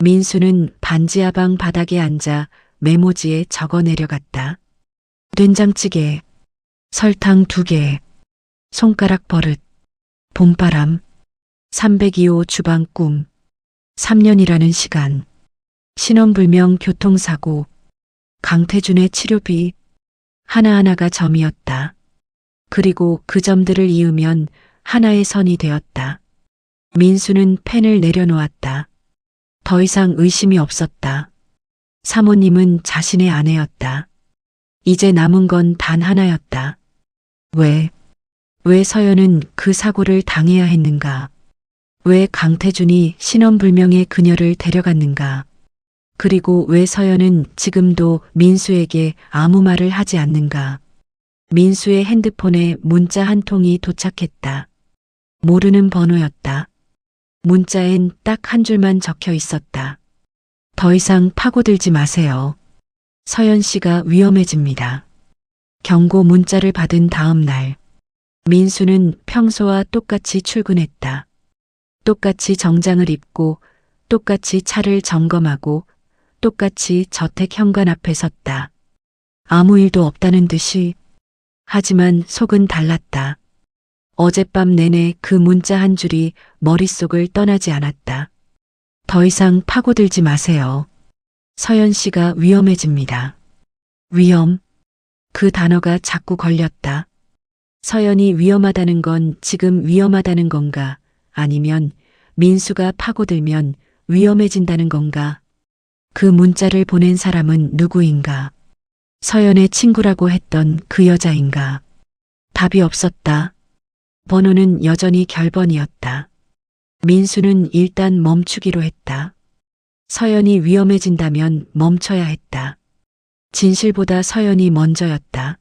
민수는 반지하 방 바닥에 앉아 메모지에 적어 내려갔다. 된장찌개, 설탕 2개, 손가락 버릇, 봄바람, 302호 주방 꿈, 3년이라는 시간, 신원불명 교통사고, 강태준의 치료비, 하나하나가 점이었다. 그리고 그 점들을 이으면 하나의 선이 되었다. 민수는 펜을 내려놓았다. 더 이상 의심이 없었다. 사모님은 자신의 아내였다. 이제 남은 건 단 하나였다. 왜 서연은 그 사고를 당해야 했는가? 왜 강태준이 신원불명의 그녀를 데려갔는가? 그리고 왜 서연은 지금도 민수에게 아무 말을 하지 않는가? 민수의 핸드폰에 문자 한 통이 도착했다. 모르는 번호였다. 문자엔 딱 한 줄만 적혀 있었다. 더 이상 파고들지 마세요. 서연 씨가 위험해집니다. 경고 문자를 받은 다음 날, 민수는 평소와 똑같이 출근했다. 똑같이 정장을 입고, 똑같이 차를 점검하고, 똑같이 저택 현관 앞에 섰다. 아무 일도 없다는 듯이. 하지만 속은 달랐다. 어젯밤 내내 그 문자 한 줄이 머릿속을 떠나지 않았다. 더 이상 파고들지 마세요. 서연 씨가 위험해집니다. 위험. 그 단어가 자꾸 걸렸다. 서연이 위험하다는 건 지금 위험하다는 건가? 아니면 민수가 파고들면 위험해진다는 건가? 그 문자를 보낸 사람은 누구인가? 서연의 친구라고 했던 그 여자인가? 답이 없었다. 번호는 여전히 결번이었다. 민수는 일단 멈추기로 했다. 서연이 위험해진다면 멈춰야 했다. 진실보다 서연이 먼저였다.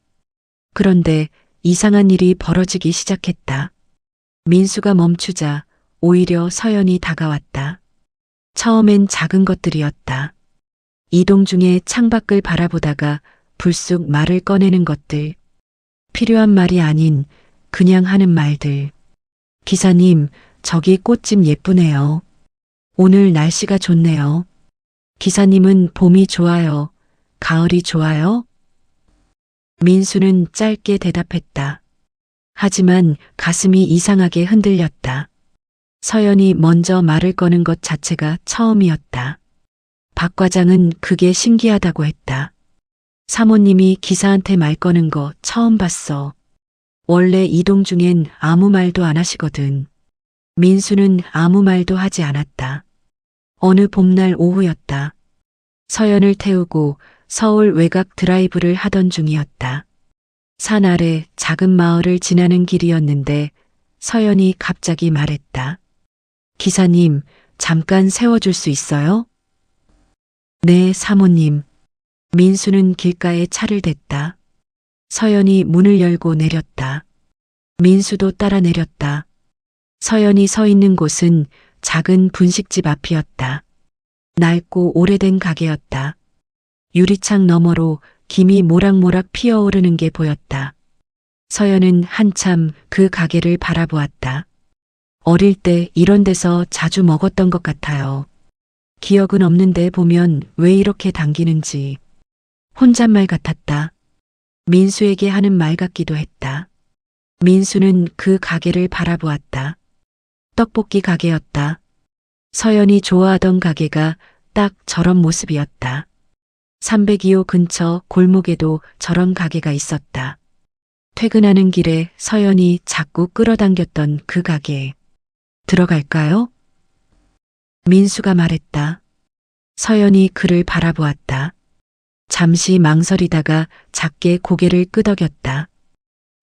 그런데 이상한 일이 벌어지기 시작했다. 민수가 멈추자 오히려 서연이 다가왔다. 처음엔 작은 것들이었다. 이동 중에 창밖을 바라보다가 불쑥 말을 꺼내는 것들. 필요한 말이 아닌 그냥 하는 말들. 기사님, 저기 꽃집 예쁘네요. 오늘 날씨가 좋네요. 기사님은 봄이 좋아요. 가을이 좋아요? 민수는 짧게 대답했다. 하지만 가슴이 이상하게 흔들렸다. 서연이 먼저 말을 거는 것 자체가 처음이었다. 박 과장은 그게 신기하다고 했다. 사모님이 기사한테 말 거는 거 처음 봤어. 원래 이동 중엔 아무 말도 안 하시거든. 민수는 아무 말도 하지 않았다. 어느 봄날 오후였다. 서연을 태우고 서울 외곽 드라이브를 하던 중이었다. 산 아래 작은 마을을 지나는 길이었는데 서연이 갑자기 말했다. 기사님, 잠깐 세워줄 수 있어요? 네, 사모님. 민수는 길가에 차를 댔다. 서연이 문을 열고 내렸다. 민수도 따라 내렸다. 서연이 서 있는 곳은 작은 분식집 앞이었다. 낡고 오래된 가게였다. 유리창 너머로 김이 모락모락 피어오르는 게 보였다. 서연은 한참 그 가게를 바라보았다. 어릴 때 이런 데서 자주 먹었던 것 같아요. 기억은 없는데 보면 왜 이렇게 당기는지. 혼잣말 같았다. 민수에게 하는 말 같기도 했다. 민수는 그 가게를 바라보았다. 떡볶이 가게였다. 서연이 좋아하던 가게가 딱 저런 모습이었다. 302호 근처 골목에도 저런 가게가 있었다. 퇴근하는 길에 서연이 자꾸 끌어당겼던 그 가게. 들어갈까요? 민수가 말했다. 서연이 그를 바라보았다. 잠시 망설이다가 작게 고개를 끄덕였다.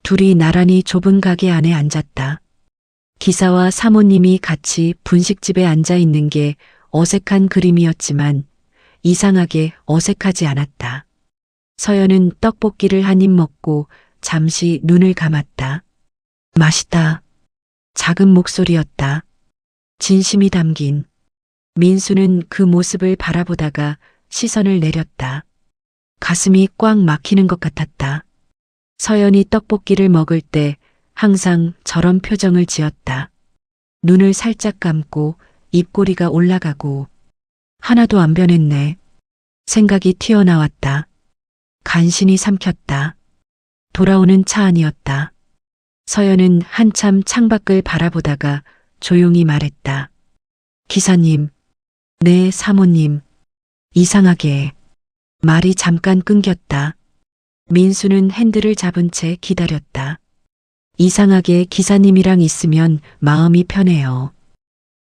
둘이 나란히 좁은 가게 안에 앉았다. 기사와 사모님이 같이 분식집에 앉아 있는 게 어색한 그림이었지만 이상하게 어색하지 않았다. 서연은 떡볶이를 한 입 먹고 잠시 눈을 감았다. 맛있다. 작은 목소리였다. 진심이 담긴. 민수는 그 모습을 바라보다가 시선을 내렸다. 가슴이 꽉 막히는 것 같았다. 서연이 떡볶이를 먹을 때 항상 저런 표정을 지었다. 눈을 살짝 감고 입꼬리가 올라가고. 하나도 안 변했네. 생각이 튀어나왔다. 간신히 삼켰다. 돌아오는 차 안이었다. 서연은 한참 창밖을 바라보다가 조용히 말했다. 기사님. 네, 사모님. 이상하게. 말이 잠깐 끊겼다. 민수는 핸들을 잡은 채 기다렸다. 이상하게 기사님이랑 있으면 마음이 편해요.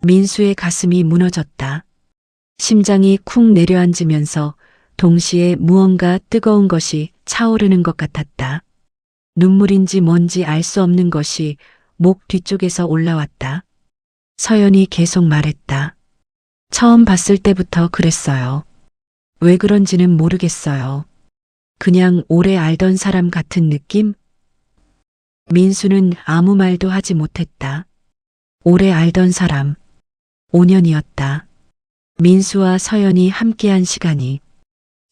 민수의 가슴이 무너졌다. 심장이 쿵 내려앉으면서 동시에 무언가 뜨거운 것이 차오르는 것 같았다. 눈물인지 뭔지 알 수 없는 것이 목 뒤쪽에서 올라왔다. 서연이 계속 말했다. 처음 봤을 때부터 그랬어요. 왜 그런지는 모르겠어요. 그냥 오래 알던 사람 같은 느낌? 민수는 아무 말도 하지 못했다. 오래 알던 사람. 5년이었다. 민수와 서연이 함께한 시간이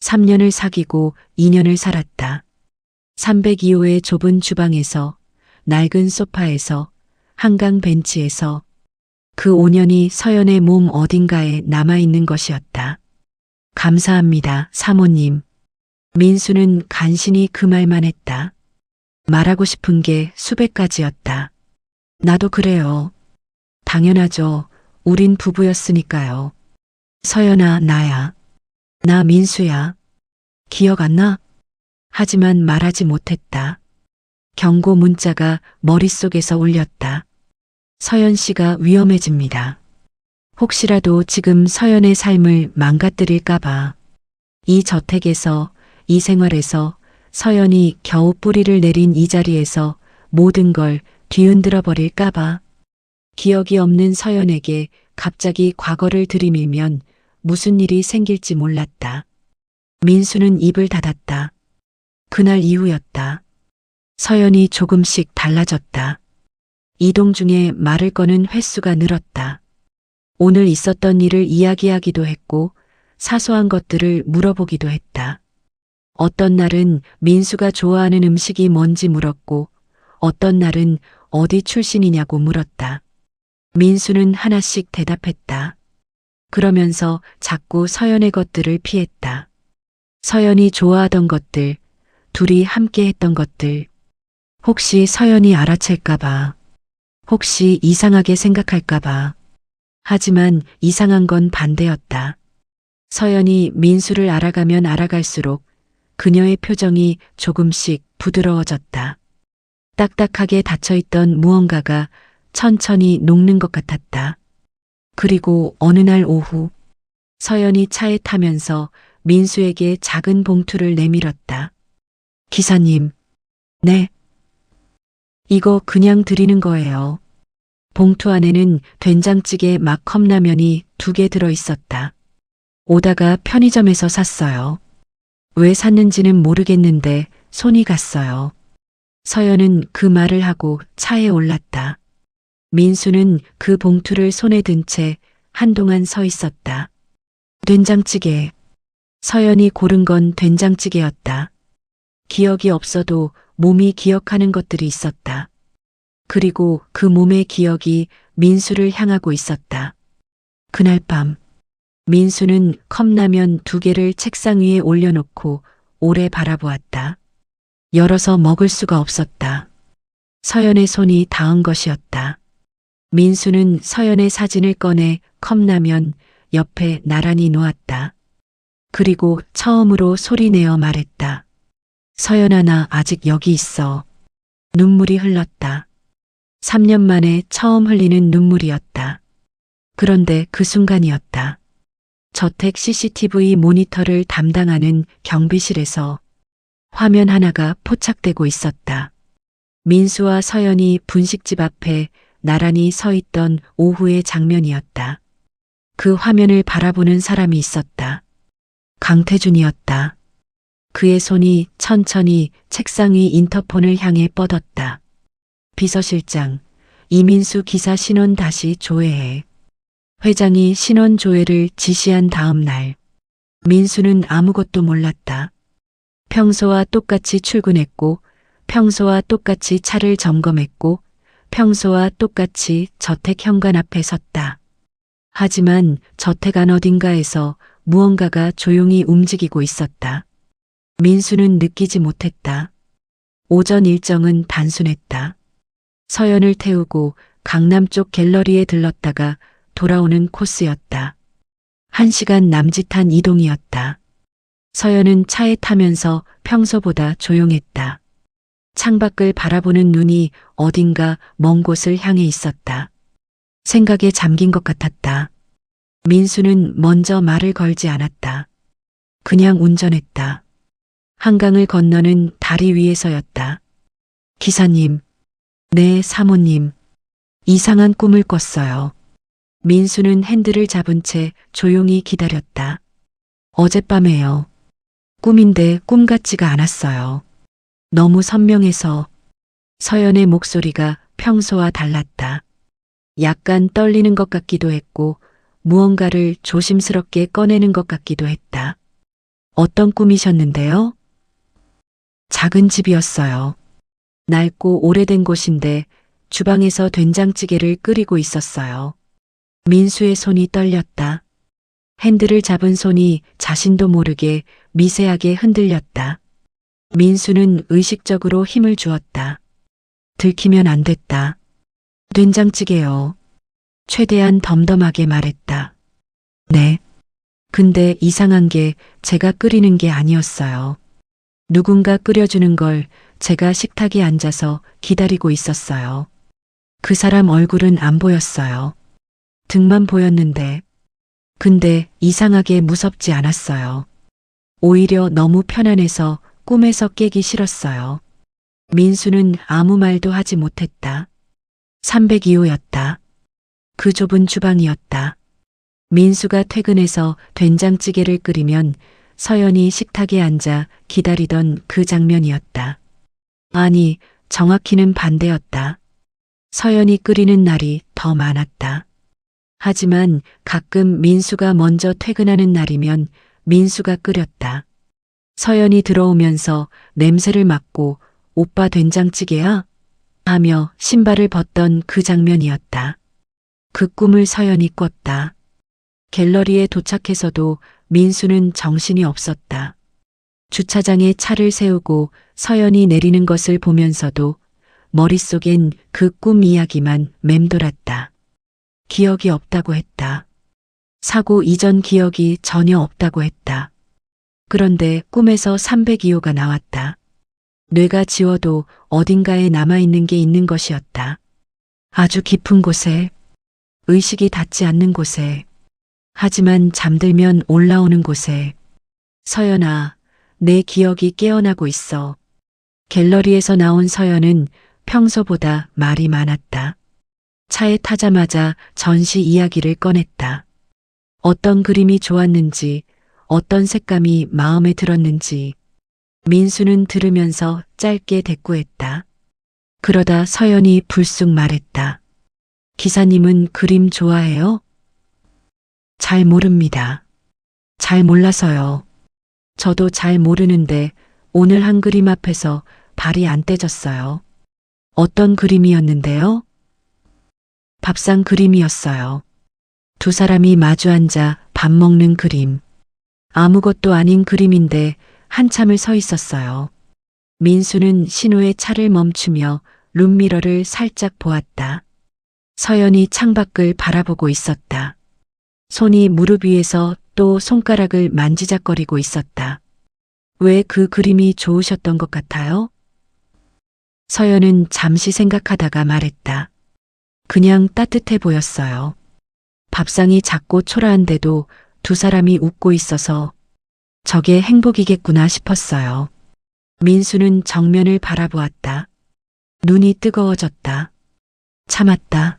3년을 사귀고 2년을 살았다. 302호의 좁은 주방에서, 낡은 소파에서, 한강 벤치에서 그 5년이 서연의 몸 어딘가에 남아있는 것이었다. 감사합니다, 사모님. 민수는 간신히 그 말만 했다. 말하고 싶은 게 수백 가지였다. 나도 그래요. 당연하죠. 우린 부부였으니까요. 서연아, 나야. 나 민수야. 기억 안 나? 하지만 말하지 못했다. 경고 문자가 머릿속에서 울렸다. 서연 씨가 위험해집니다. 혹시라도 지금 서연의 삶을 망가뜨릴까봐. 이 저택에서, 이 생활에서 서연이 겨우 뿌리를 내린 이 자리에서 모든 걸 뒤흔들어 버릴까봐. 기억이 없는 서연에게 갑자기 과거를 들이밀면 무슨 일이 생길지 몰랐다. 민수는 입을 닫았다. 그날 이후였다. 서연이 조금씩 달라졌다. 이동 중에 말을 거는 횟수가 늘었다. 오늘 있었던 일을 이야기하기도 했고 사소한 것들을 물어보기도 했다. 어떤 날은 민수가 좋아하는 음식이 뭔지 물었고 어떤 날은 어디 출신이냐고 물었다. 민수는 하나씩 대답했다. 그러면서 자꾸 서연의 것들을 피했다. 서연이 좋아하던 것들, 둘이 함께 했던 것들. 혹시 서연이 알아챌까봐. 혹시 이상하게 생각할까봐. 하지만 이상한 건 반대였다. 서연이 민수를 알아가면 알아갈수록 그녀의 표정이 조금씩 부드러워졌다. 딱딱하게 닫혀있던 무언가가 천천히 녹는 것 같았다. 그리고 어느 날 오후 서연이 차에 타면서 민수에게 작은 봉투를 내밀었다. 기사님. 네. 이거 그냥 드리는 거예요. 봉투 안에는 된장찌개 막 컵라면이 2개 들어 있었다. 오다가 편의점에서 샀어요. 왜 샀는지는 모르겠는데 손이 갔어요. 서연은 그 말을 하고 차에 올랐다. 민수는 그 봉투를 손에 든 채 한동안 서 있었다. 된장찌개. 서연이 고른 건 된장찌개였다. 기억이 없어도 몸이 기억하는 것들이 있었다. 그리고 그 몸의 기억이 민수를 향하고 있었다. 그날 밤 민수는 컵라면 2개를 책상 위에 올려놓고 오래 바라보았다. 열어서 먹을 수가 없었다. 서연의 손이 닿은 것이었다. 민수는 서연의 사진을 꺼내 컵라면 옆에 나란히 놓았다. 그리고 처음으로 소리내어 말했다. 서연아, 나 아직 여기 있어. 눈물이 흘렀다. 3년 만에 처음 흘리는 눈물이었다. 그런데 그 순간이었다. 저택 CCTV 모니터를 담당하는 경비실에서 화면 하나가 포착되고 있었다. 민수와 서연이 분식집 앞에 나란히 서 있던 오후의 장면이었다. 그 화면을 바라보는 사람이 있었다. 강태준이었다. 그의 손이 천천히 책상 위 인터폰을 향해 뻗었다. 비서실장, 이민수 기사 신원 다시 조회해. 회장이 신원 조회를 지시한 다음 날, 민수는 아무것도 몰랐다. 평소와 똑같이 출근했고, 평소와 똑같이 차를 점검했고, 평소와 똑같이 저택 현관 앞에 섰다. 하지만 저택 안 어딘가에서 무언가가 조용히 움직이고 있었다. 민수는 느끼지 못했다. 오전 일정은 단순했다. 서연을 태우고 강남 쪽 갤러리에 들렀다가 돌아오는 코스였다. 1시간 남짓한 이동이었다. 서연은 차에 타면서 평소보다 조용했다. 창밖을 바라보는 눈이 어딘가 먼 곳을 향해 있었다. 생각에 잠긴 것 같았다. 민수는 먼저 말을 걸지 않았다. 그냥 운전했다. 한강을 건너는 다리 위에서였다. 기사님, 네, 사모님. 이상한 꿈을 꿨어요. 민수는 핸들을 잡은 채 조용히 기다렸다. 어젯밤에요. 꿈인데 꿈 같지가 않았어요. 너무 선명해서. 서연의 목소리가 평소와 달랐다. 약간 떨리는 것 같기도 했고 무언가를 조심스럽게 꺼내는 것 같기도 했다. 어떤 꿈이셨는데요? 작은 집이었어요. 낡고 오래된 곳인데 주방에서 된장찌개를 끓이고 있었어요. 민수의 손이 떨렸다. 핸들을 잡은 손이 자신도 모르게 미세하게 흔들렸다. 민수는 의식적으로 힘을 주었다. 들키면 안 됐다. 된장찌개요. 최대한 덤덤하게 말했다. 네. 근데 이상한 게 제가 끓이는 게 아니었어요. 누군가 끓여주는 걸 제가 식탁에 앉아서 기다리고 있었어요. 그 사람 얼굴은 안 보였어요. 등만 보였는데. 근데 이상하게 무섭지 않았어요. 오히려 너무 편안해서 꿈에서 깨기 싫었어요. 민수는 아무 말도 하지 못했다. 302호였다. 그 좁은 주방이었다. 민수가 퇴근해서 된장찌개를 끓이면 서연이 식탁에 앉아 기다리던 그 장면이었다. 아니, 정확히는 반대였다. 서연이 끓이는 날이 더 많았다. 하지만 가끔 민수가 먼저 퇴근하는 날이면 민수가 끓였다. 서연이 들어오면서 냄새를 맡고 오빠 된장찌개야? 하며 신발을 벗던 그 장면이었다. 그 꿈을 서연이 꿨다. 갤러리에 도착해서도 민수는 정신이 없었다. 주차장에 차를 세우고 서연이 내리는 것을 보면서도 머릿속엔 그 꿈 이야기만 맴돌았다. 기억이 없다고 했다. 사고 이전 기억이 전혀 없다고 했다. 그런데 꿈에서 302호가 나왔다. 뇌가 지워도 어딘가에 남아있는 게 있는 것이었다. 아주 깊은 곳에, 의식이 닿지 않는 곳에, 하지만 잠들면 올라오는 곳에. 서연아, 내 기억이 깨어나고 있어. 갤러리에서 나온 서연은 평소보다 말이 많았다. 차에 타자마자 전시 이야기를 꺼냈다. 어떤 그림이 좋았는지, 어떤 색감이 마음에 들었는지. 민수는 들으면서 짧게 대꾸했다. 그러다 서연이 불쑥 말했다. 기사님은 그림 좋아해요? 잘 모릅니다. 잘 몰라서요. 저도 잘 모르는데 오늘 한 그림 앞에서 발이 안 떼졌어요. 어떤 그림이었는데요? 밥상 그림이었어요. 두 사람이 마주 앉아 밥 먹는 그림. 아무것도 아닌 그림인데 한참을 서 있었어요. 민수는 신호의 차를 멈추며 룸미러를 살짝 보았다. 서연이 창밖을 바라보고 있었다. 손이 무릎 위에서 또 손가락을 만지작거리고 있었다. 왜 그 그림이 좋으셨던 것 같아요? 서연은 잠시 생각하다가 말했다. 그냥 따뜻해 보였어요. 밥상이 작고 초라한데도 두 사람이 웃고 있어서 저게 행복이겠구나 싶었어요. 민수는 정면을 바라보았다. 눈이 뜨거워졌다. 참았다.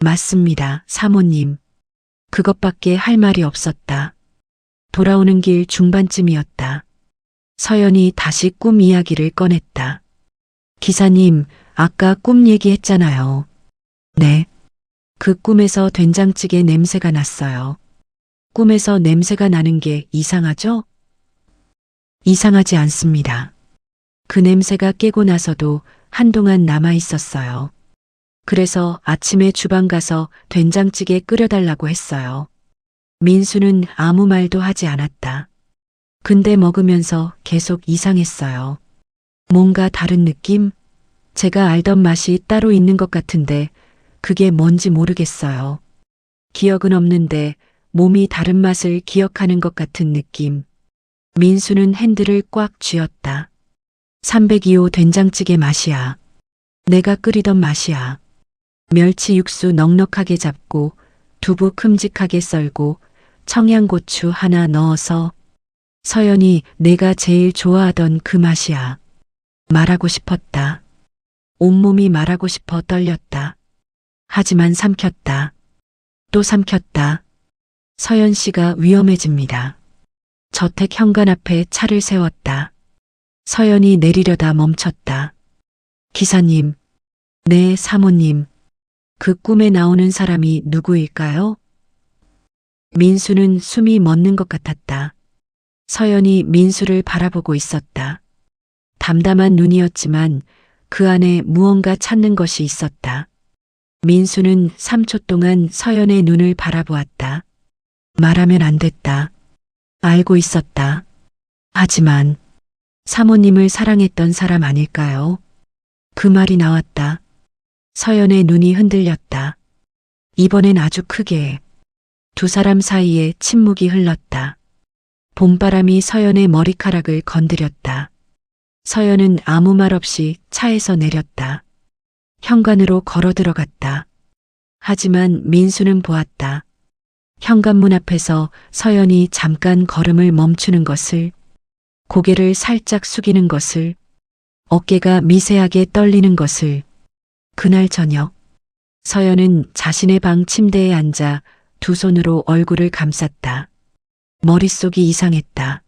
맞습니다, 사모님. 그것밖에 할 말이 없었다. 돌아오는 길 중반쯤이었다. 서연이 다시 꿈 이야기를 꺼냈다. 기사님, 아까 꿈 얘기했잖아요. 네. 그 꿈에서 된장찌개 냄새가 났어요. 꿈에서 냄새가 나는 게 이상하죠? 이상하지 않습니다. 그 냄새가 깨고 나서도 한동안 남아 있었어요. 그래서 아침에 주방 가서 된장찌개 끓여달라고 했어요. 민수는 아무 말도 하지 않았다. 근데 먹으면서 계속 이상했어요. 뭔가 다른 느낌? 제가 알던 맛이 따로 있는 것 같은데 그게 뭔지 모르겠어요. 기억은 없는데 몸이 다른 맛을 기억하는 것 같은 느낌. 민수는 핸들을 꽉 쥐었다. 302호 된장찌개 맛이야. 내가 끓이던 맛이야. 멸치 육수 넉넉하게 잡고 두부 큼직하게 썰고 청양고추 하나 넣어서 서연이 내가 제일 좋아하던 그 맛이야. 말하고 싶었다. 온몸이 말하고 싶어 떨렸다. 하지만 삼켰다. 또 삼켰다. 서연 씨가 위험해집니다. 저택 현관 앞에 차를 세웠다. 서연이 내리려다 멈췄다. 기사님, 네, 사모님. 그 꿈에 나오는 사람이 누구일까요? 민수는 숨이 멎는 것 같았다. 서연이 민수를 바라보고 있었다. 담담한 눈이었지만 그 안에 무언가 찾는 것이 있었다. 민수는 3초 동안 서연의 눈을 바라보았다. 말하면 안 됐다. 알고 있었다. 하지만 사모님을 사랑했던 사람 아닐까요? 그 말이 나왔다. 서연의 눈이 흔들렸다. 이번엔 아주 크게. 두 사람 사이에 침묵이 흘렀다. 봄바람이 서연의 머리카락을 건드렸다. 서연은 아무 말 없이 차에서 내렸다. 현관으로 걸어 들어갔다. 하지만 민수는 보았다. 현관문 앞에서 서연이 잠깐 걸음을 멈추는 것을, 고개를 살짝 숙이는 것을, 어깨가 미세하게 떨리는 것을. 그날 저녁, 서연은 자신의 방 침대에 앉아 두 손으로 얼굴을 감쌌다. 머릿속이 이상했다.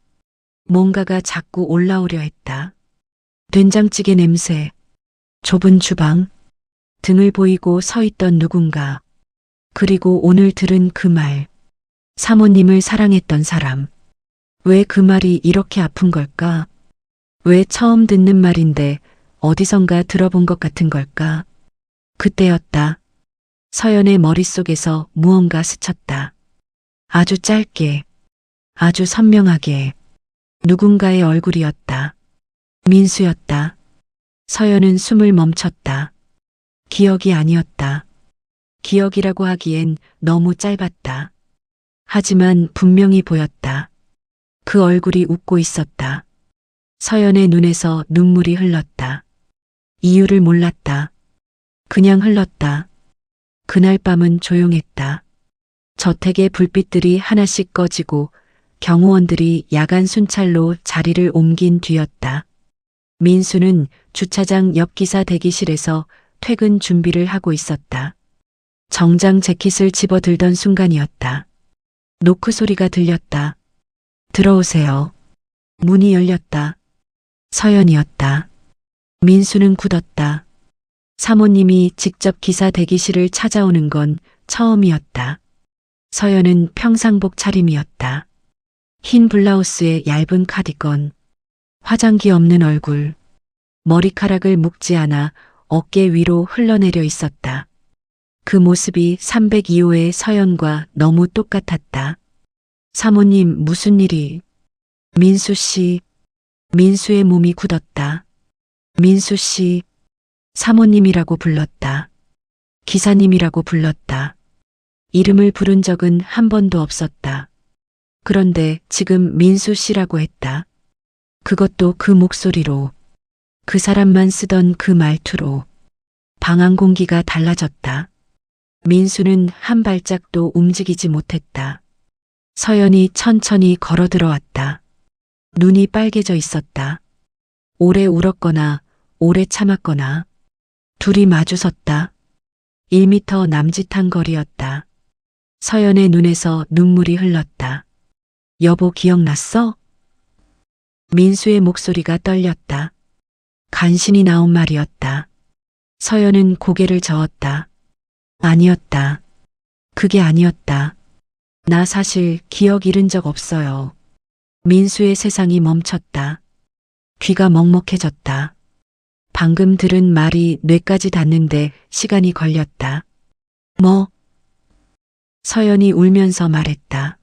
뭔가가 자꾸 올라오려 했다. 된장찌개 냄새, 좁은 주방, 등을 보이고 서 있던 누군가, 그리고 오늘 들은 그 말, 사모님을 사랑했던 사람. 왜 그 말이 이렇게 아픈 걸까? 왜 처음 듣는 말인데 어디선가 들어본 것 같은 걸까? 그때였다. 서연의 머릿속에서 무언가 스쳤다. 아주 짧게, 아주 선명하게. 누군가의 얼굴이었다. 민수였다. 서연은 숨을 멈췄다. 기억이 아니었다. 기억이라고 하기엔 너무 짧았다. 하지만 분명히 보였다. 그 얼굴이 웃고 있었다. 서연의 눈에서 눈물이 흘렀다. 이유를 몰랐다. 그냥 흘렀다. 그날 밤은 조용했다. 저택의 불빛들이 하나씩 꺼지고 경호원들이 야간 순찰로 자리를 옮긴 뒤였다. 민수는 주차장 옆 기사 대기실에서 퇴근 준비를 하고 있었다. 정장 재킷을 집어들던 순간이었다. 노크 소리가 들렸다. 들어오세요. 문이 열렸다. 서연이었다. 민수는 굳었다. 사모님이 직접 기사 대기실을 찾아오는 건 처음이었다. 서연은 평상복 차림이었다. 흰 블라우스에 얇은 카디건, 화장기 없는 얼굴, 머리카락을 묶지 않아 어깨 위로 흘러내려 있었다. 그 모습이 302호의 서연과 너무 똑같았다. 사모님, 무슨 일이? 민수 씨. 민수의 몸이 굳었다. 민수 씨. 사모님이라고 불렀다. 기사님이라고 불렀다. 이름을 부른 적은 한 번도 없었다. 그런데 지금 민수 씨라고 했다. 그것도 그 목소리로, 그 사람만 쓰던 그 말투로. 방 안 공기가 달라졌다. 민수는 한 발짝도 움직이지 못했다. 서연이 천천히 걸어 들어왔다. 눈이 빨개져 있었다. 오래 울었거나 오래 참았거나. 둘이 마주섰다. 1미터 남짓한 거리였다. 서연의 눈에서 눈물이 흘렀다. 여보, 기억났어? 민수의 목소리가 떨렸다. 간신히 나온 말이었다. 서연은 고개를 저었다. 아니었다. 그게 아니었다. 나 사실 기억 잃은 적 없어요. 민수의 세상이 멈췄다. 귀가 먹먹해졌다. 방금 들은 말이 뇌까지 닿는데 시간이 걸렸다. 뭐? 서연이 울면서 말했다.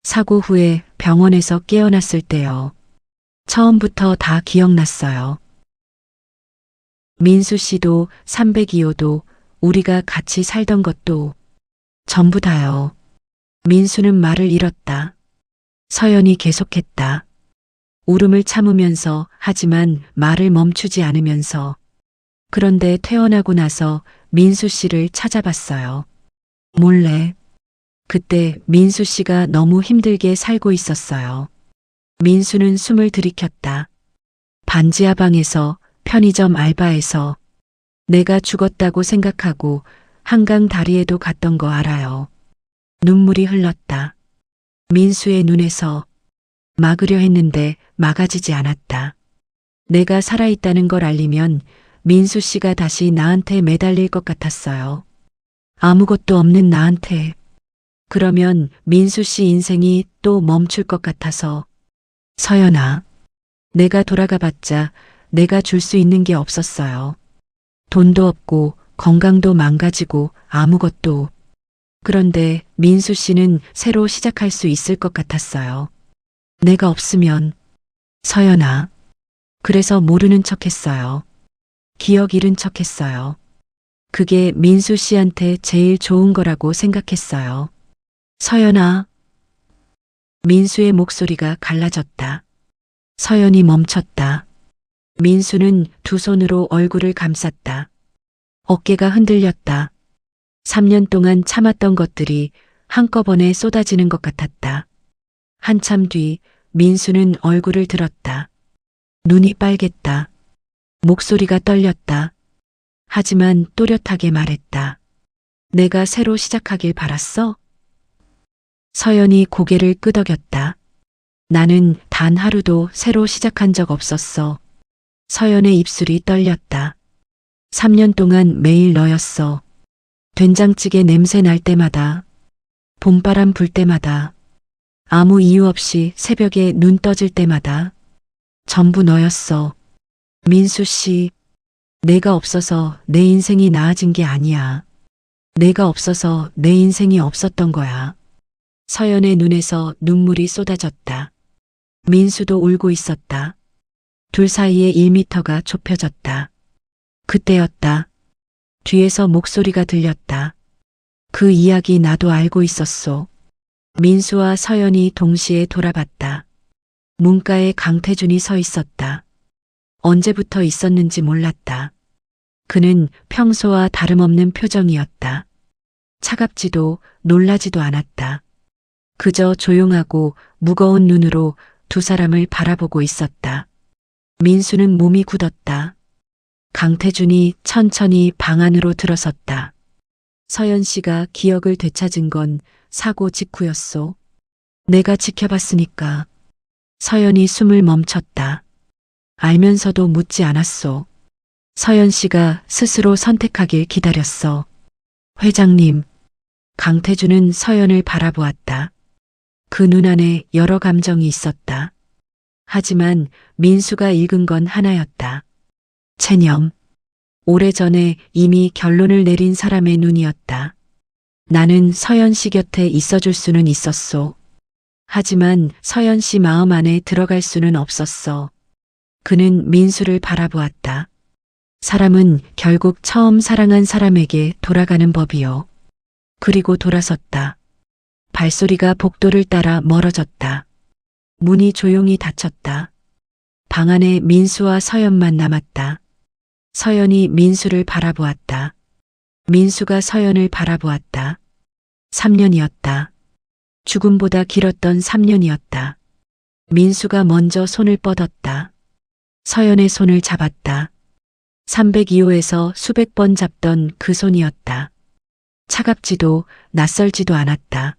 사고 후에 병원에서 깨어났을 때요. 처음부터 다 기억났어요. 민수 씨도 302호도 우리가 같이 살던 것도 전부 다요. 민수는 말을 잃었다. 서연이 계속했다. 울음을 참으면서, 하지만 말을 멈추지 않으면서. 그런데 퇴원하고 나서 민수 씨를 찾아봤어요. 몰래. 그때 민수 씨가 너무 힘들게 살고 있었어요. 민수는 숨을 들이켰다. 반지하방에서, 편의점 알바에서, 내가 죽었다고 생각하고 한강 다리에도 갔던 거 알아요. 눈물이 흘렀다. 민수의 눈에서 막으려 했는데 막아지지 않았다. 내가 살아있다는 걸 알리면 민수 씨가 다시 나한테 매달릴 것 같았어요. 아무것도 없는 나한테. 그러면 민수 씨 인생이 또 멈출 것 같아서. 서연아, 내가 돌아가 봤자 내가 줄 수 있는 게 없었어요. 돈도 없고 건강도 망가지고 아무것도. 그런데 민수 씨는 새로 시작할 수 있을 것 같았어요. 내가 없으면. 서연아. 그래서 모르는 척 했어요. 기억 잃은 척 했어요. 그게 민수 씨한테 제일 좋은 거라고 생각했어요. 서연아. 민수의 목소리가 갈라졌다. 서연이 멈췄다. 민수는 두 손으로 얼굴을 감쌌다. 어깨가 흔들렸다. 3년 동안 참았던 것들이 한꺼번에 쏟아지는 것 같았다. 한참 뒤 민수는 얼굴을 들었다. 눈이 빨갰다. 목소리가 떨렸다. 하지만 또렷하게 말했다. 내가 새로 시작하길 바랐어? 서연이 고개를 끄덕였다. 나는 단 하루도 새로 시작한 적 없었어. 서연의 입술이 떨렸다. 3년 동안 매일 너였어. 된장찌개 냄새 날 때마다, 봄바람 불 때마다, 아무 이유 없이 새벽에 눈 떠질 때마다 전부 너였어. 민수 씨, 내가 없어서 내 인생이 나아진 게 아니야. 내가 없어서 내 인생이 없었던 거야. 서연의 눈에서 눈물이 쏟아졌다. 민수도 울고 있었다. 둘 사이에 1미터가 좁혀졌다. 그때였다. 뒤에서 목소리가 들렸다. 그 이야기 나도 알고 있었소. 민수와 서연이 동시에 돌아봤다. 문가에 강태준이 서 있었다. 언제부터 있었는지 몰랐다. 그는 평소와 다름없는 표정이었다. 차갑지도 놀라지도 않았다. 그저 조용하고 무거운 눈으로 두 사람을 바라보고 있었다. 민수는 몸이 굳었다. 강태준이 천천히 방 안으로 들어섰다. 서연 씨가 기억을 되찾은 건 사고 직후였소. 내가 지켜봤으니까. 서연이 숨을 멈췄다. 알면서도 묻지 않았소. 서연 씨가 스스로 선택하길 기다렸어. 회장님. 강태준은 서연을 바라보았다. 그 눈 안에 여러 감정이 있었다. 하지만 민수가 읽은 건 하나였다. 체념. 오래전에 이미 결론을 내린 사람의 눈이었다. 나는 서연 씨 곁에 있어줄 수는 있었소. 하지만 서연 씨 마음 안에 들어갈 수는 없었어. 그는 민수를 바라보았다. 사람은 결국 처음 사랑한 사람에게 돌아가는 법이요. 그리고 돌아섰다. 발소리가 복도를 따라 멀어졌다. 문이 조용히 닫혔다. 방 안에 민수와 서연만 남았다. 서연이 민수를 바라보았다. 민수가 서연을 바라보았다. 3년이었다. 죽음보다 길었던 3년이었다. 민수가 먼저 손을 뻗었다. 서연의 손을 잡았다. 302호에서 수백 번 잡던 그 손이었다. 차갑지도 낯설지도 않았다.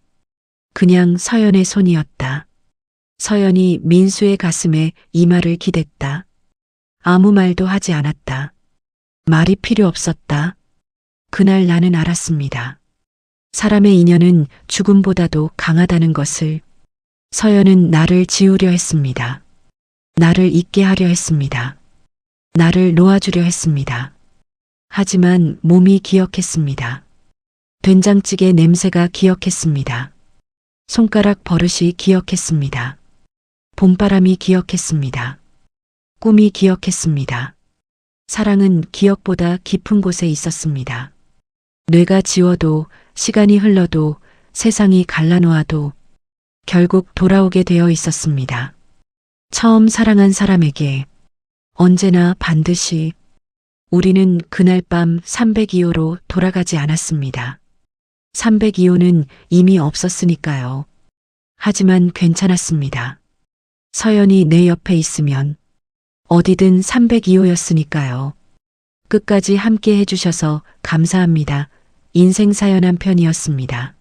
그냥 서연의 손이었다. 서연이 민수의 가슴에 이마를 기댔다. 아무 말도 하지 않았다. 말이 필요 없었다. 그날 나는 알았습니다. 사람의 인연은 죽음보다도 강하다는 것을. 서연은 나를 지우려 했습니다. 나를 잊게 하려 했습니다. 나를 놓아주려 했습니다. 하지만 몸이 기억했습니다. 된장찌개 냄새가 기억했습니다. 손가락 버릇이 기억했습니다. 봄바람이 기억했습니다. 꿈이 기억했습니다. 사랑은 기억보다 깊은 곳에 있었습니다. 뇌가 지워도 시간이 흘러도 세상이 갈라놓아도 결국 돌아오게 되어 있었습니다. 처음 사랑한 사람에게 언제나 반드시 우리는 그날 밤 302호로 돌아가지 않았습니다. 302호는 이미 없었으니까요. 하지만 괜찮았습니다. 서연이 내 옆에 있으면 어디든 302호였으니까요. 끝까지 함께 해주셔서 감사합니다. 인생사연 한 편이었습니다.